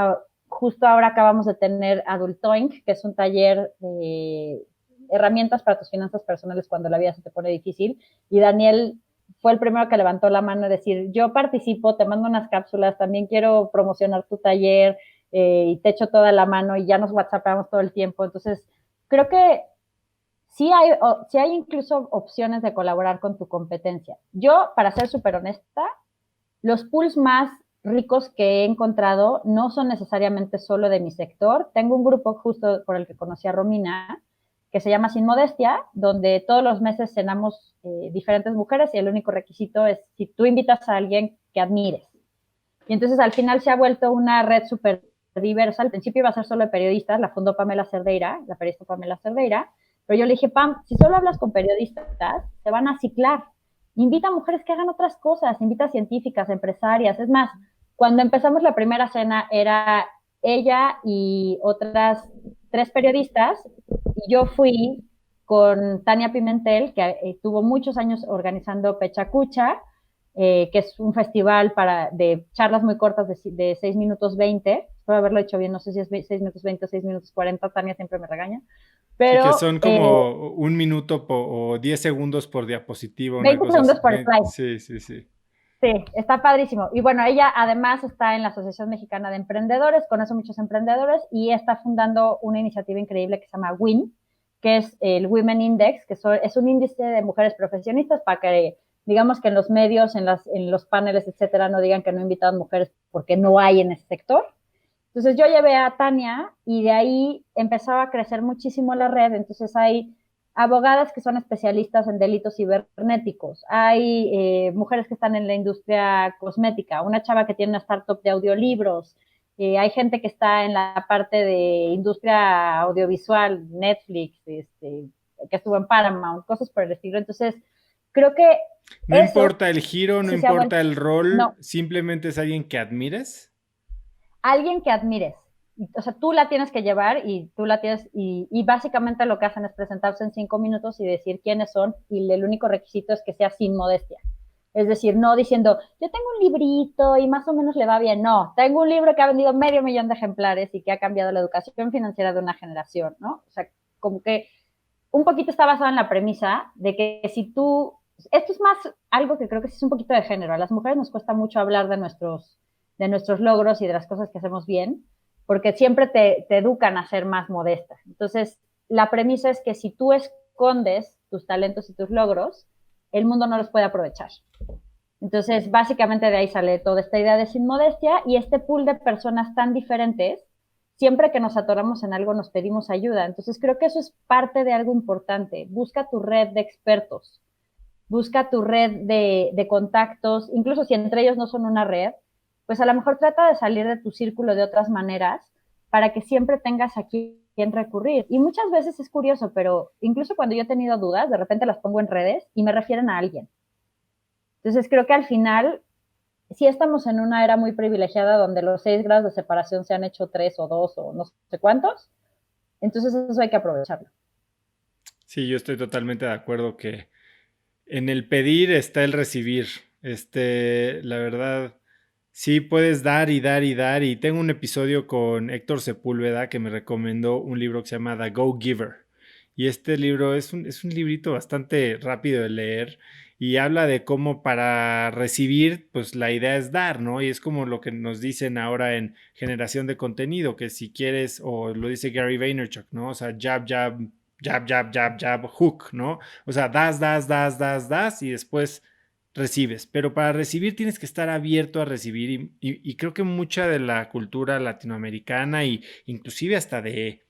Justo ahora acabamos de tener Adultoink, que es un taller de herramientas para tus finanzas personales cuando la vida se te pone difícil. Y Daniel fue el primero que levantó la mano y decir, yo participo, te mando unas cápsulas, también quiero promocionar tu taller y te echo toda la mano y ya nos whatsappamos todo el tiempo. Entonces, creo que sí hay incluso opciones de colaborar con tu competencia. Yo, para ser súper honesta, los pools más ricos que he encontrado no son necesariamente solo de mi sector. Tengo un grupo justo por el que conocí a Romina, que se llama Sin Modestia, donde todos los meses cenamos diferentes mujeres y el único requisito es si tú invitas a alguien que admires. Y entonces al final se ha vuelto una red súper diversa. Al principio iba a ser solo de periodistas, la fundó Pamela Cerdeira, la periodista Pamela Cerdeira, Pero yo le dije, Pam, si solo hablas con periodistas, te van a ciclar. Invita a mujeres que hagan otras cosas, invita a científicas, empresarias. Es más, cuando empezamos la primera cena era ella y otras 3 periodistas, y yo fui con Tania Pimentel, que tuvo muchos años organizando Pechacucha, que es un festival de charlas muy cortas de 6 minutos 20. Espero haberlo hecho bien, no sé si es 6 minutos 20 o 6 minutos 40, Tania siempre me regaña. Sí, que Pero son como 1 minuto o 10 segundos por diapositiva, una 20 cosa así. segundos por slide. Sí, sí, sí. Sí, está padrísimo. Y bueno, ella además está en la Asociación Mexicana de Emprendedores, conoce muchos emprendedores y está fundando una iniciativa increíble que se llama WIN, que es el Women Index, que es un índice de mujeres profesionistas para que, digamos que en los medios, en los paneles, etcétera, no digan que no invitan mujeres porque no hay en ese sector. Entonces yo llevé a Tania y de ahí empezaba a crecer muchísimo la red. Entonces hay abogadas que son especialistas en delitos cibernéticos, hay mujeres que están en la industria cosmética, una chava que tiene una startup de audiolibros, hay gente que está en la parte de industria audiovisual, Netflix, que estuvo en Paramount, cosas por el estilo. Entonces, creo que No eso importa el giro, no sí se ha vuelto, importa el rol, no, simplemente es alguien que admires. alguien que admires. O sea, tú la tienes que llevar y tú la tienes, y básicamente lo que hacen es presentarse en 5 minutos y decir quiénes son, y el único requisito es que sea sin modestia. Es decir, no diciendo, yo tengo un librito y más o menos le va bien. No, tengo un libro que ha vendido 500,000 de ejemplares y que ha cambiado la educación financiera de una generación, ¿no? O sea, como que un poquito está basado en la premisa de que si tú, esto es más algo que creo que sí es un poquito de género. A las mujeres nos cuesta mucho hablar de nuestros logros y de las cosas que hacemos bien, porque siempre te educan a ser más modesta. Entonces, la premisa es que si tú escondes tus talentos y tus logros, el mundo no los puede aprovechar. Entonces, básicamente de ahí sale toda esta idea de sin modestia y este pool de personas tan diferentes. Siempre que nos atoramos en algo nos pedimos ayuda. Entonces, creo que eso es parte de algo importante. Busca tu red de expertos, busca tu red de contactos, incluso si entre ellos no son una red, pues a lo mejor trata de salir de tu círculo de otras maneras para que siempre tengas a quien recurrir. Y muchas veces es curioso, pero incluso cuando yo he tenido dudas, de repente las pongo en redes y me refieren a alguien. Entonces creo que al final sí estamos en una era muy privilegiada donde los 6 grados de separación se han hecho 3 o 2 o no sé cuántos. Entonces eso hay que aprovecharlo. Sí, yo estoy totalmente de acuerdo que en el pedir está el recibir. La verdad, sí puedes dar y dar y dar. Y tengo un episodio con Héctor Sepúlveda que me recomendó un libro que se llama The Go Giver. Y este libro es un librito bastante rápido de leer y habla de cómo para recibir, pues la idea es dar, ¿no? Y es como lo que nos dicen ahora en generación de contenido, que si quieres, o lo dice Gary Vaynerchuk, ¿no? O sea, jab, jab, jab, jab, jab, jab, hook, ¿no? O sea, das y después recibes. Pero para recibir tienes que estar abierto a recibir y creo que mucha de la cultura latinoamericana y inclusive hasta de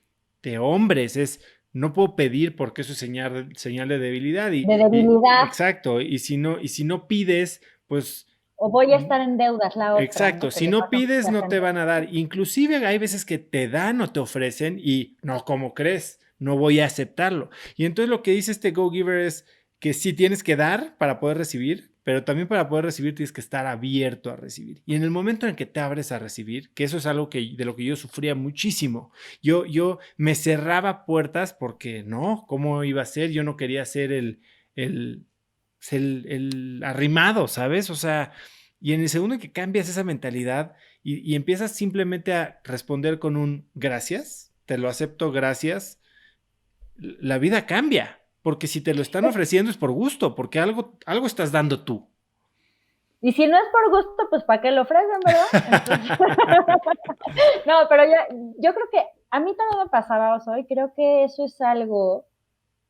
hombres es no puedo pedir porque eso es señal de debilidad De debilidad exacto, y si no pides, pues o voy a estar en deudas la otra, exacto, ¿no? Que si le no pasa a pides mucha no te gente. van a dar. Inclusive hay veces que te dan o te ofrecen y no, ¿cómo crees? No voy a aceptarlo. Y entonces lo que dice este Go Giver es que sí tienes que dar para poder recibir, pero también para poder recibir tienes que estar abierto a recibir. Y en el momento en que te abres a recibir, que eso es algo de lo que yo sufría muchísimo, yo me cerraba puertas porque no, ¿cómo iba a ser? Yo no quería ser el, el arrimado, ¿sabes? O sea, y en el segundo en que cambias esa mentalidad y empiezas simplemente a responder con un gracias, te lo acepto, gracias, la vida cambia. Porque si te lo están ofreciendo es por gusto, porque algo estás dando tú. Y si no es por gusto, pues ¿para qué lo ofrecen, verdad? Entonces, no, pero yo creo que a mí también me pasaba, Oso, y creo que eso es algo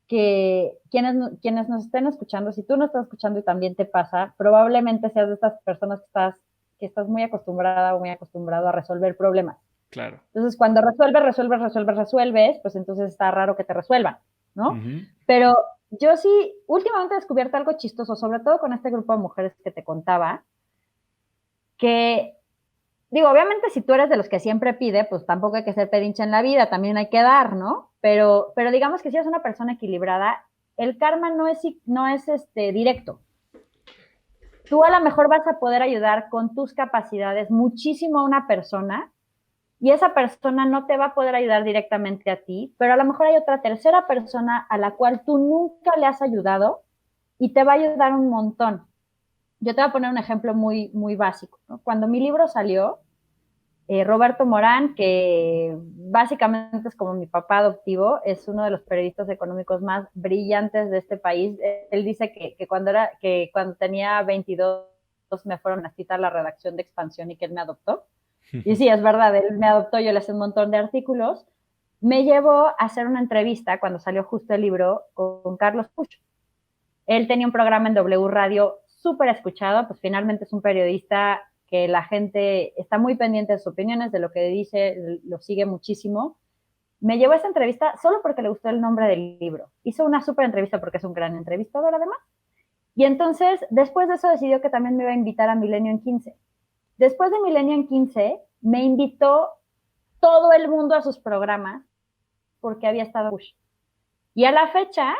que quienes nos estén escuchando, si tú no estás escuchando y también te pasa, probablemente seas de estas personas que estás muy acostumbrada o muy acostumbrado a resolver problemas. Claro. Entonces, cuando resuelves, pues entonces está raro que te resuelvan, ¿no? Ujú. Pero yo sí, últimamente he descubierto algo chistoso, sobre todo con este grupo de mujeres que te contaba, que digo, obviamente si tú eres de los que siempre pide, pues tampoco hay que ser pedinche en la vida, también hay que dar, ¿no? Pero digamos que si eres una persona equilibrada, el karma no es directo. Tú a lo mejor vas a poder ayudar con tus capacidades muchísimo a una persona y esa persona no te va a poder ayudar directamente a ti, pero a lo mejor hay otra tercera persona a la cual tú nunca le has ayudado y te va a ayudar un montón. Yo te voy a poner un ejemplo muy, muy básico, ¿no? Cuando mi libro salió, Roberto Morán, que básicamente es como mi papá adoptivo, es uno de los periodistas económicos más brillantes de este país. Él dice que cuando tenía 22 me fueron a citar a la redacción de Expansión y que él me adoptó. Y sí, es verdad, él me adoptó, yo le hice un montón de artículos. Me llevó a hacer una entrevista cuando salió justo el libro con Carlos Puch. Él tenía un programa en W Radio súper escuchado, pues finalmente es un periodista que la gente está muy pendiente de sus opiniones, de lo que dice, lo sigue muchísimo. Me llevó a esa entrevista solo porque le gustó el nombre del libro. Hizo una súper entrevista porque es un gran entrevistador además. Y entonces, después de eso, decidió que también me iba a invitar a Milenio en 15. Después de Milenio en 15, me invitó todo el mundo a sus programas porque había estado Push. Y a la fecha,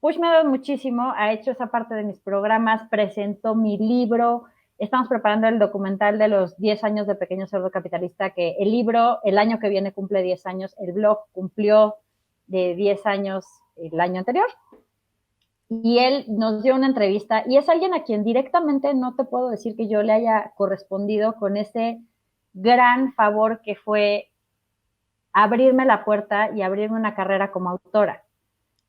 Push me ha dado muchísimo, ha hecho esa parte de mis programas, presentó mi libro, estamos preparando el documental de los 10 años de Pequeño Cerdo Capitalista, que el libro el año que viene cumple 10 años, el blog cumplió de 10 años el año anterior. Y él nos dio una entrevista y es alguien a quien directamente no te puedo decir que yo le haya correspondido con ese gran favor que fue abrirme la puerta y abrirme una carrera como autora.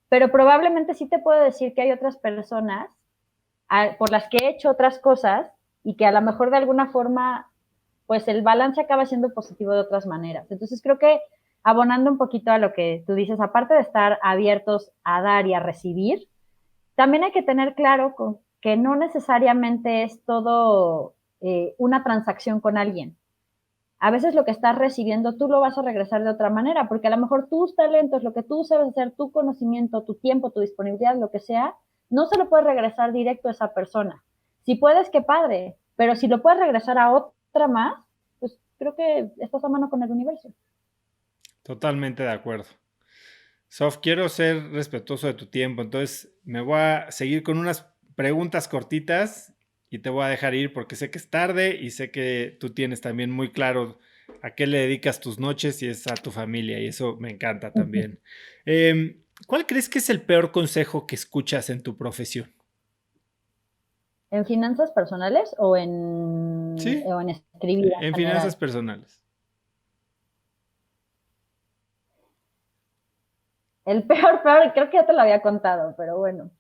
Pero probablemente sí te puedo decir que hay otras personas por las que he hecho otras cosas y que a lo mejor de alguna forma, pues el balance acaba siendo positivo de otras maneras. Entonces creo que abonando un poquito a lo que tú dices, aparte de estar abiertos a dar y a recibir, también hay que tener claro que no necesariamente es todo una transacción con alguien. A veces lo que estás recibiendo tú lo vas a regresar de otra manera, porque a lo mejor tus talentos, lo que tú sabes hacer, tu conocimiento, tu tiempo, tu disponibilidad, lo que sea, no se lo puedes regresar directo a esa persona. Si puedes, qué padre, pero si lo puedes regresar a otra más, pues creo que estás a mano con el universo. Totalmente de acuerdo. Sof, quiero ser respetuoso de tu tiempo, entonces me voy a seguir con unas preguntas cortitas y te voy a dejar ir porque sé que es tarde y sé que tú tienes también muy claro a qué le dedicas tus noches y es a tu familia y eso me encanta también. ¿Cuál crees que es el peor consejo que escuchas en tu profesión? ¿En finanzas personales Sí, o en escribir en en finanzas general? personales. El peor, creo que ya te lo había contado, pero bueno.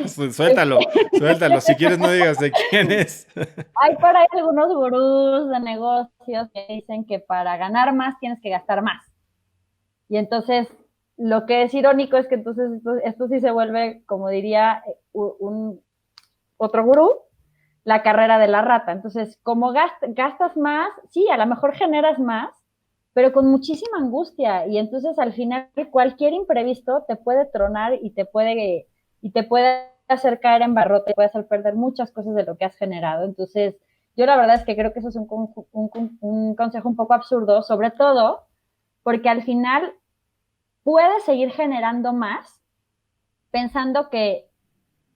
Suéltalo, suéltalo. Si quieres no digas de quién es. Hay por ahí algunos gurús de negocios que dicen que para ganar más tienes que gastar más. Y entonces, lo que es irónico es que entonces esto sí se vuelve, como diría otro gurú, la carrera de la rata. Entonces, como gastas más, sí, a lo mejor generas más, pero con muchísima angustia. Y entonces, al final, cualquier imprevisto te puede tronar y te puede hacer caer en barrota, te puede hacer perder muchas cosas de lo que has generado. Entonces, yo la verdad es que creo que eso es un consejo un poco absurdo, sobre todo porque al final puedes seguir generando más pensando que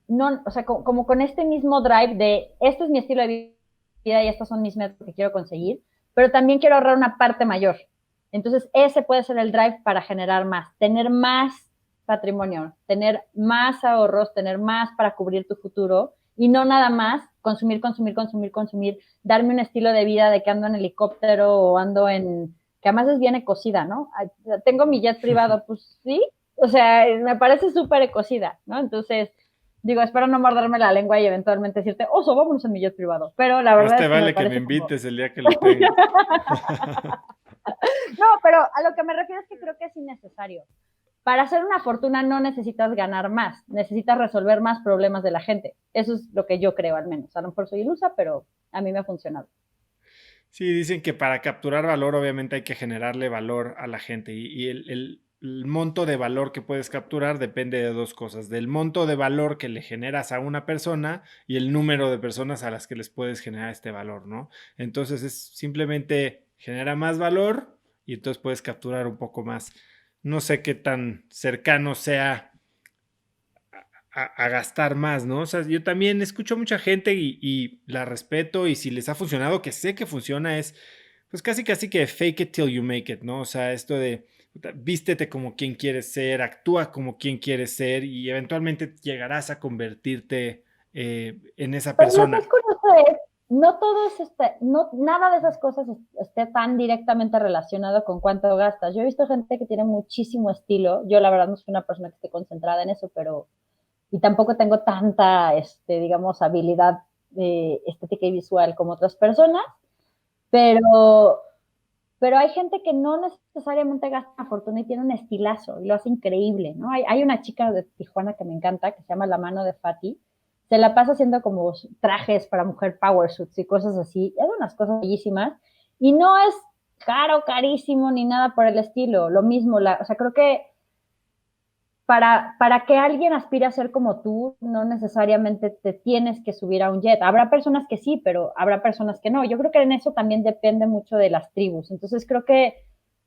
no, o sea, como con este mismo drive de este es mi estilo de vida y estos son mis metas que quiero conseguir, pero también quiero ahorrar una parte mayor. Entonces, ese puede ser el drive para generar más, tener más patrimonio, tener más ahorros, tener más para cubrir tu futuro y no nada más consumir, consumir, consumir, consumir, darme un estilo de vida de que ando en helicóptero o ando que además es bien ecocida, ¿no? Tengo mi jet privado, pues sí, o sea, me parece súper ecocida, ¿no? Entonces, digo, espero no morderme la lengua y eventualmente decirte, oso, vámonos en mi jet privado. Pero la Más verdad te es que me vale que me parece como... invites el día que lo tengas. No, pero a lo que me refiero es que creo que es innecesario. Para hacer una fortuna no necesitas ganar más, necesitas resolver más problemas de la gente. Eso es lo que yo creo al menos. A lo mejor soy ilusa, pero a mí me ha funcionado. Sí, dicen que para capturar valor obviamente hay que generarle valor a la gente y el monto de valor que puedes capturar depende de dos cosas, del monto de valor que le generas a una persona y el número de personas a las que les puedes generar este valor, ¿no? Entonces es simplemente genera más valor y entonces puedes capturar un poco más. No sé qué tan cercano sea a gastar más, ¿no? O sea, yo también escucho a mucha gente y la respeto y si les ha funcionado, que sé que funciona, es pues casi casi que fake it till you make it, ¿no? O sea, esto de vístete como quien quieres ser, actúa como quien quieres ser y eventualmente llegarás a convertirte en esa Pero lo que persona. es curioso es, no todo es no, nada de esas cosas esté tan directamente relacionado con cuánto gastas. Yo he visto gente que tiene muchísimo estilo. Yo la verdad no soy una persona que esté concentrada en eso, pero y tampoco tengo tanta, digamos, habilidad estética y visual como otras personas, pero, pero hay gente que no necesariamente gasta una fortuna y tiene un estilazo y lo hace increíble, ¿no? Hay una chica de Tijuana que me encanta, que se llama La Mano de Fati, se la pasa haciendo como trajes para mujer power suits y cosas así, es unas cosas bellísimas, y no es caro, carísimo, ni nada por el estilo, lo mismo, o sea, creo que para que alguien aspire a ser como tú, no necesariamente te tienes que subir a un jet. Habrá personas que sí, pero habrá personas que no. Yo creo que en eso también depende mucho de las tribus. Entonces creo que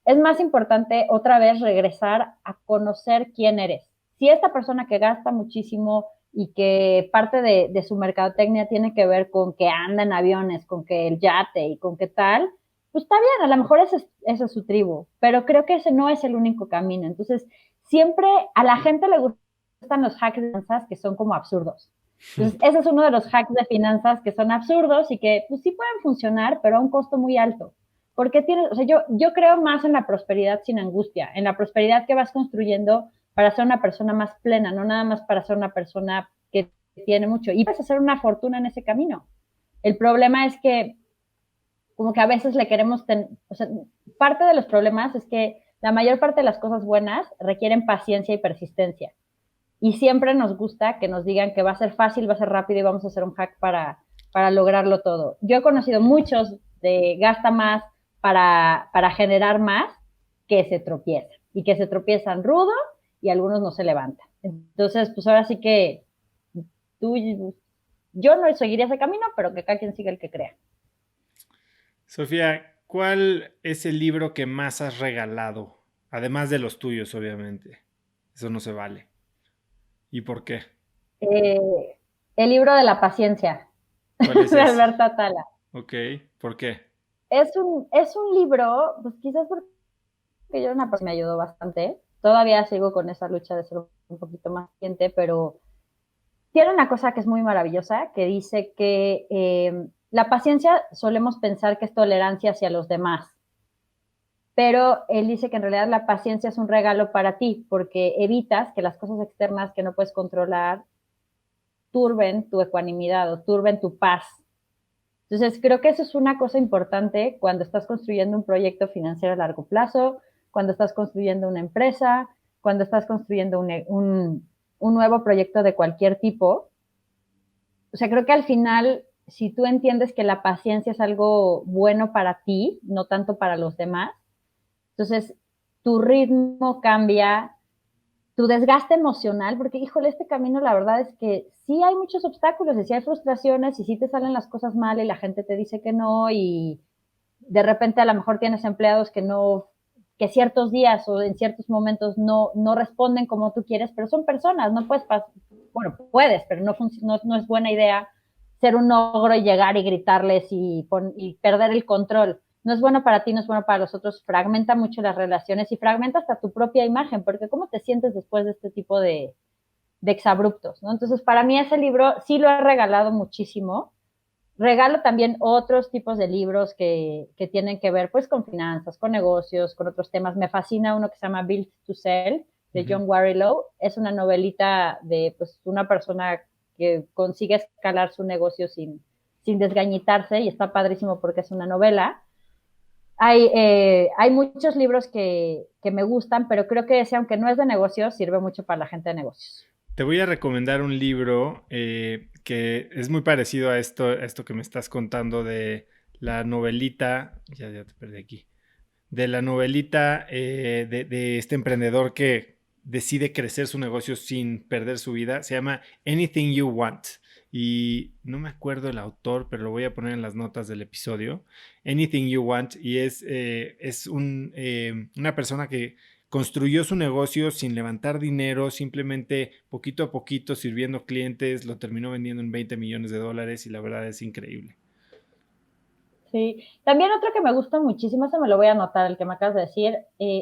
es más importante otra vez regresar a conocer quién eres. Si esta persona que gasta muchísimo y que parte de su mercadotecnia tiene que ver con que anda en aviones, con que el yate y con qué tal, pues está bien, a lo mejor esa es su tribu, pero creo que ese no es el único camino. Entonces, siempre a la gente le gustan los hacks de finanzas que son como absurdos. Entonces, ese es uno de los hacks de finanzas que son absurdos y que pues sí pueden funcionar, pero a un costo muy alto. Porque tienes, o sea, yo creo más en la prosperidad sin angustia, en la prosperidad que vas construyendo para ser una persona más plena, no nada más para ser una persona que tiene mucho. Y vas a hacer una fortuna en ese camino. El problema es que como que a veces le queremos, o sea, parte de los problemas es que la mayor parte de las cosas buenas requieren paciencia y persistencia. Y siempre nos gusta que nos digan que va a ser fácil, va a ser rápido y vamos a hacer un hack para lograrlo todo. Yo he conocido muchos de gasta más para generar más que se tropiezan y que se tropiezan rudo y algunos no se levantan. Entonces, pues ahora sí que tú, yo no seguiría ese camino, pero que cada quien siga el que crea. Sofía, ¿cuál es el libro que más has regalado? Además de los tuyos, obviamente. Eso no se vale. ¿Y por qué? Eh, el libro de la paciencia ¿Cuál es de ese? Alberto Atala. Ok, ¿por qué? Es un libro, pues quizás porque yo era una persona que me ayudó bastante. Todavía sigo con esa lucha de ser un poquito más paciente, pero tiene una cosa que es muy maravillosa, que dice que la paciencia solemos pensar que es tolerancia hacia los demás, pero él dice que en realidad la paciencia es un regalo para ti, porque evitas que las cosas externas que no puedes controlar turben tu ecuanimidad o turben tu paz. Entonces, creo que eso es una cosa importante cuando estás construyendo un proyecto financiero a largo plazo, cuando estás construyendo una empresa, cuando estás construyendo un nuevo proyecto de cualquier tipo. O sea, creo que al final, si tú entiendes que la paciencia es algo bueno para ti, no tanto para los demás, entonces tu ritmo cambia, tu desgaste emocional, porque híjole, este camino la verdad es que sí hay muchos obstáculos y sí hay frustraciones y sí te salen las cosas mal y la gente te dice que no y de repente a lo mejor tienes empleados que no, que ciertos días o en ciertos momentos no responden como tú quieres, pero son personas, no puedes, bueno, puedes, pero no es buena idea ser un ogro y llegar y gritarles y perder el control. No es bueno para ti, no es bueno para los otros, fragmenta mucho las relaciones y fragmenta hasta tu propia imagen, porque ¿cómo te sientes después de este tipo de exabruptos? ¿No? Entonces, para mí ese libro sí lo he regalado muchísimo. Regalo también otros tipos de libros que tienen que ver pues con finanzas, con negocios, con otros temas. Me fascina uno que se llama Build to Sell de John Warrilow. Es una novelita de pues una persona que consigue escalar su negocio sin desgañitarse y está padrísimo porque es una novela. Hay muchos libros que me gustan, pero creo que ese, aunque no es de negocios, sirve mucho para la gente de negocios. Te voy a recomendar un libro que es muy parecido a esto que me estás contando de la novelita. Ya te perdí aquí. de la novelita de este emprendedor que decide crecer su negocio sin perder su vida. Se llama Anything You Want. Y no me acuerdo el autor, pero lo voy a poner en las notas del episodio. Anything You Want. Y es una persona que construyó su negocio sin levantar dinero, simplemente poquito a poquito sirviendo clientes, lo terminó vendiendo en $20 millones y la verdad es increíble. Sí, también otro que me gusta muchísimo, ese me lo voy a anotar, el que me acabas de decir,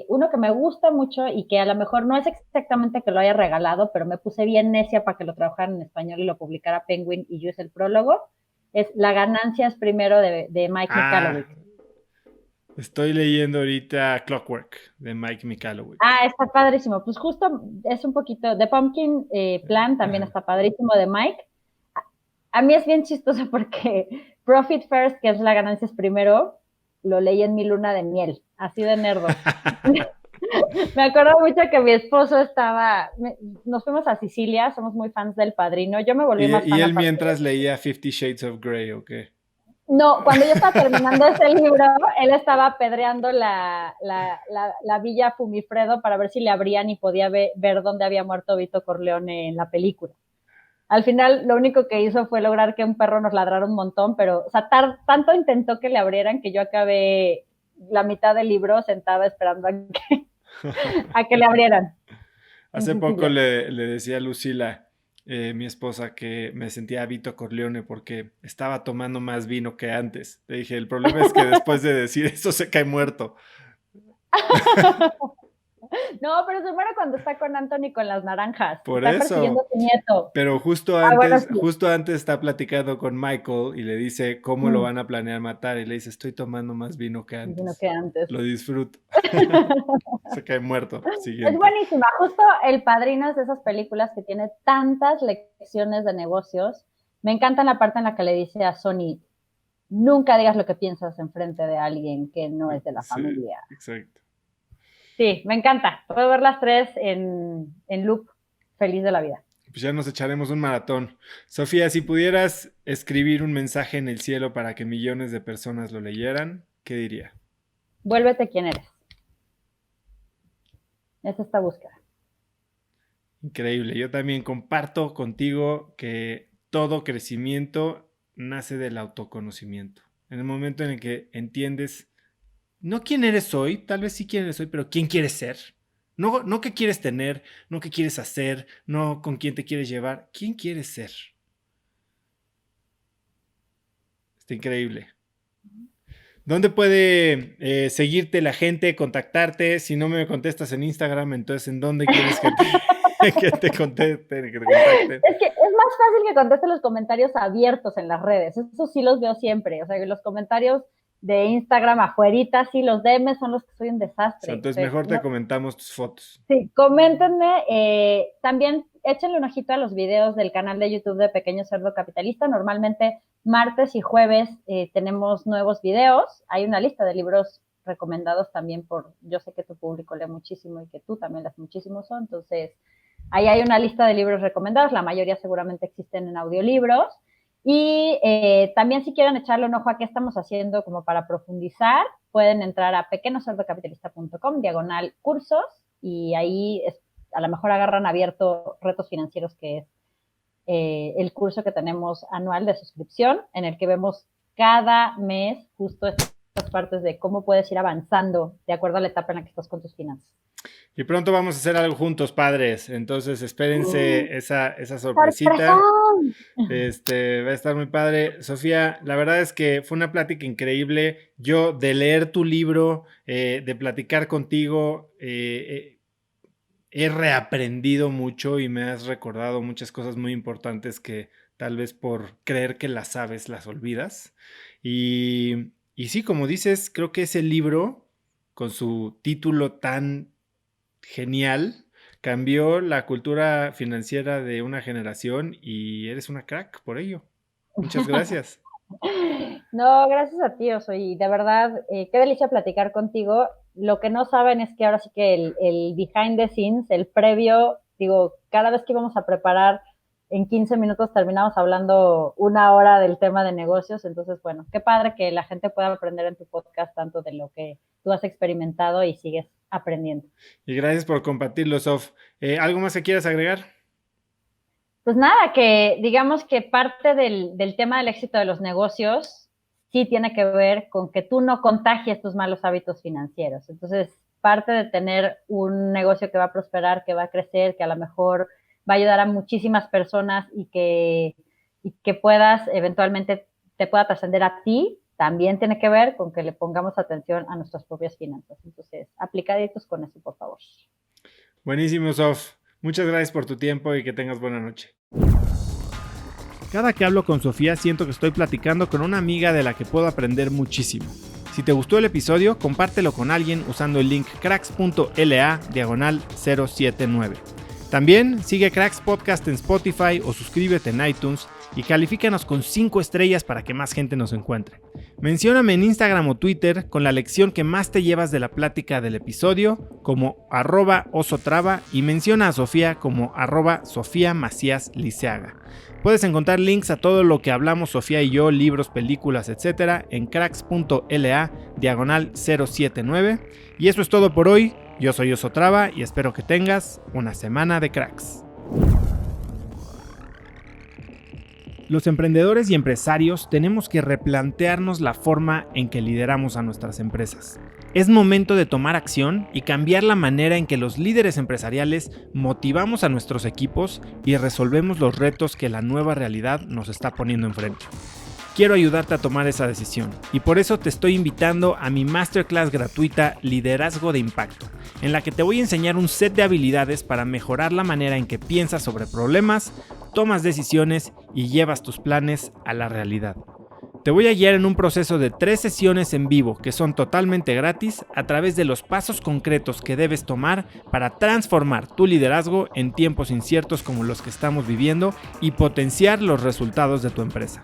uno que me gusta mucho y que a lo mejor no es exactamente que lo haya regalado, pero me puse bien necia para que lo trabajaran en español y lo publicara Penguin y yo es el prólogo, es La ganancia es primero de Mike Michalowicz. Estoy leyendo ahorita Clockwork de Mike Michalowicz. Está padrísimo. Pues justo es un poquito, The Pumpkin Plan también está padrísimo de Mike. A mí es bien chistoso porque Profit First, que es La ganancia es primero, lo leí en mi luna de miel, así de nerdo. Me acuerdo mucho que mi esposo nos fuimos a Sicilia, somos muy fans del Padrino, yo me volví más fan. ¿Y él mientras leía 50 Shades of Grey o qué? No, cuando yo estaba terminando ese libro, él estaba apedreando la Villa Fumifredo para ver si le abrían y podía ver dónde había muerto Vito Corleone en la película. Al final, lo único que hizo fue lograr que un perro nos ladrara un montón, pero, o sea, tanto intentó que le abrieran que yo acabé la mitad del libro sentada esperando a que le abrieran. Hace poco le decía a Lucila, mi esposa, que me sentía Vito Corleone porque estaba tomando más vino que antes. Le dije, el problema es que después de decir eso se cae muerto. No, pero se muere cuando está con Anthony con las naranjas. Por está eso. Persiguiendo a su nieto. Pero justo antes está platicando con Michael y le dice cómo lo van a planear matar y le dice, estoy tomando más vino que antes. Lo disfruto. Se cae muerto. Siguiente. Es buenísima. Justo El Padrino es de esas películas que tiene tantas lecciones de negocios. Me encanta la parte en la que le dice a Sony, nunca digas lo que piensas enfrente de alguien que no es de la familia. Exacto. Sí, me encanta. Puedo ver las tres en loop, feliz de la vida. Pues ya nos echaremos un maratón. Sofía, si pudieras escribir un mensaje en el cielo para que millones de personas lo leyeran, ¿qué diría? Vuélvete quien eres. Es esta búsqueda. Increíble. Yo también comparto contigo que todo crecimiento nace del autoconocimiento. En el momento en el que entiendes no quién eres hoy, tal vez sí quién eres hoy, pero quién quieres ser. No qué quieres tener, no qué quieres hacer, no con quién te quieres llevar. ¿Quién quieres ser? Está increíble. ¿Dónde puede seguirte la gente, contactarte? Si no me contestas en Instagram, entonces ¿en dónde quieres que te contacten? Es que es más fácil que conteste los comentarios abiertos en las redes. Eso sí los veo siempre. O sea, los comentarios de Instagram afuerita, sí, los DMs son los que soy un desastre. Entonces mejor te comentamos tus fotos. Sí, coméntenme. También échenle un ojito a los videos del canal de YouTube de Pequeño Cerdo Capitalista. Normalmente martes y jueves tenemos nuevos videos. Hay una lista de libros recomendados también yo sé que tu público lee muchísimo y que tú también lees muchísimo, entonces ahí hay una lista de libros recomendados. La mayoría seguramente existen en audiolibros. Y también si quieren echarle un ojo a qué estamos haciendo como para profundizar, pueden entrar a pequeñocerdocapitalista.com/cursos y ahí a lo mejor agarran abierto Retos Financieros, que es el curso que tenemos anual de suscripción, en el que vemos cada mes justo estas partes de cómo puedes ir avanzando de acuerdo a la etapa en la que estás con tus finanzas. Y pronto vamos a hacer algo juntos, padres. Entonces, espérense esa sorpresita. Va a estar muy padre. Sofía, la verdad es que fue una plática increíble. Yo, de leer tu libro, de platicar contigo, he reaprendido mucho y me has recordado muchas cosas muy importantes que tal vez por creer que las sabes, las olvidas. Y sí, como dices, creo que ese libro, con su título tan genial, cambió la cultura financiera de una generación y eres una crack por ello. Muchas gracias. No, gracias a ti, y de verdad, qué delicia platicar contigo. Lo que no saben es que ahora sí que el behind the scenes, el previo, digo, cada vez que íbamos a preparar en 15 minutos terminamos hablando 1 hora del tema de negocios. Entonces, bueno, qué padre que la gente pueda aprender en tu podcast tanto de lo que tú has experimentado y sigues aprendiendo. Y gracias por compartirlo, Sof. ¿Algo más que quieras agregar? Pues nada, que digamos que parte del tema del éxito de los negocios sí tiene que ver con que tú no contagies tus malos hábitos financieros. Entonces, parte de tener un negocio que va a prosperar, que va a crecer, que a lo mejor va a ayudar a muchísimas personas y que puedas eventualmente te pueda trascender a ti, también tiene que ver con que le pongamos atención a nuestras propias finanzas. Entonces, aplicaditos con eso, por favor. Buenísimo, Sof. Muchas gracias por tu tiempo y que tengas buena noche. Cada que hablo con Sofía siento que estoy platicando con una amiga de la que puedo aprender muchísimo. Si te gustó el episodio, compártelo con alguien usando el link cracks.la/079. También sigue Cracks Podcast en Spotify o suscríbete en iTunes y califícanos con 5 estrellas para que más gente nos encuentre. Mencióname en Instagram o Twitter con la lección que más te llevas de la plática del episodio como @osotrava y menciona a Sofía como @Sofía Macías Liceaga. Puedes encontrar links a todo lo que hablamos Sofía y yo, libros, películas, etc. en cracks.la/079. Y eso es todo por hoy. Yo soy Osotrava y espero que tengas una semana de cracks. Los emprendedores y empresarios tenemos que replantearnos la forma en que lideramos a nuestras empresas. Es momento de tomar acción y cambiar la manera en que los líderes empresariales motivamos a nuestros equipos y resolvemos los retos que la nueva realidad nos está poniendo enfrente. Quiero ayudarte a tomar esa decisión y por eso te estoy invitando a mi masterclass gratuita Liderazgo de Impacto, en la que te voy a enseñar un set de habilidades para mejorar la manera en que piensas sobre problemas, tomas decisiones y llevas tus planes a la realidad. Te voy a guiar en un proceso de 3 sesiones en vivo que son totalmente gratis a través de los pasos concretos que debes tomar para transformar tu liderazgo en tiempos inciertos como los que estamos viviendo y potenciar los resultados de tu empresa.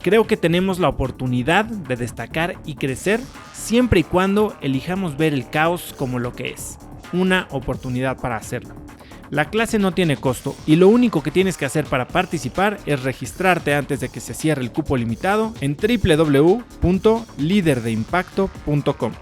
Creo que tenemos la oportunidad de destacar y crecer siempre y cuando elijamos ver el caos como lo que es, una oportunidad para hacerlo. La clase no tiene costo y lo único que tienes que hacer para participar es registrarte antes de que se cierre el cupo limitado en www.liderdeimpacto.com.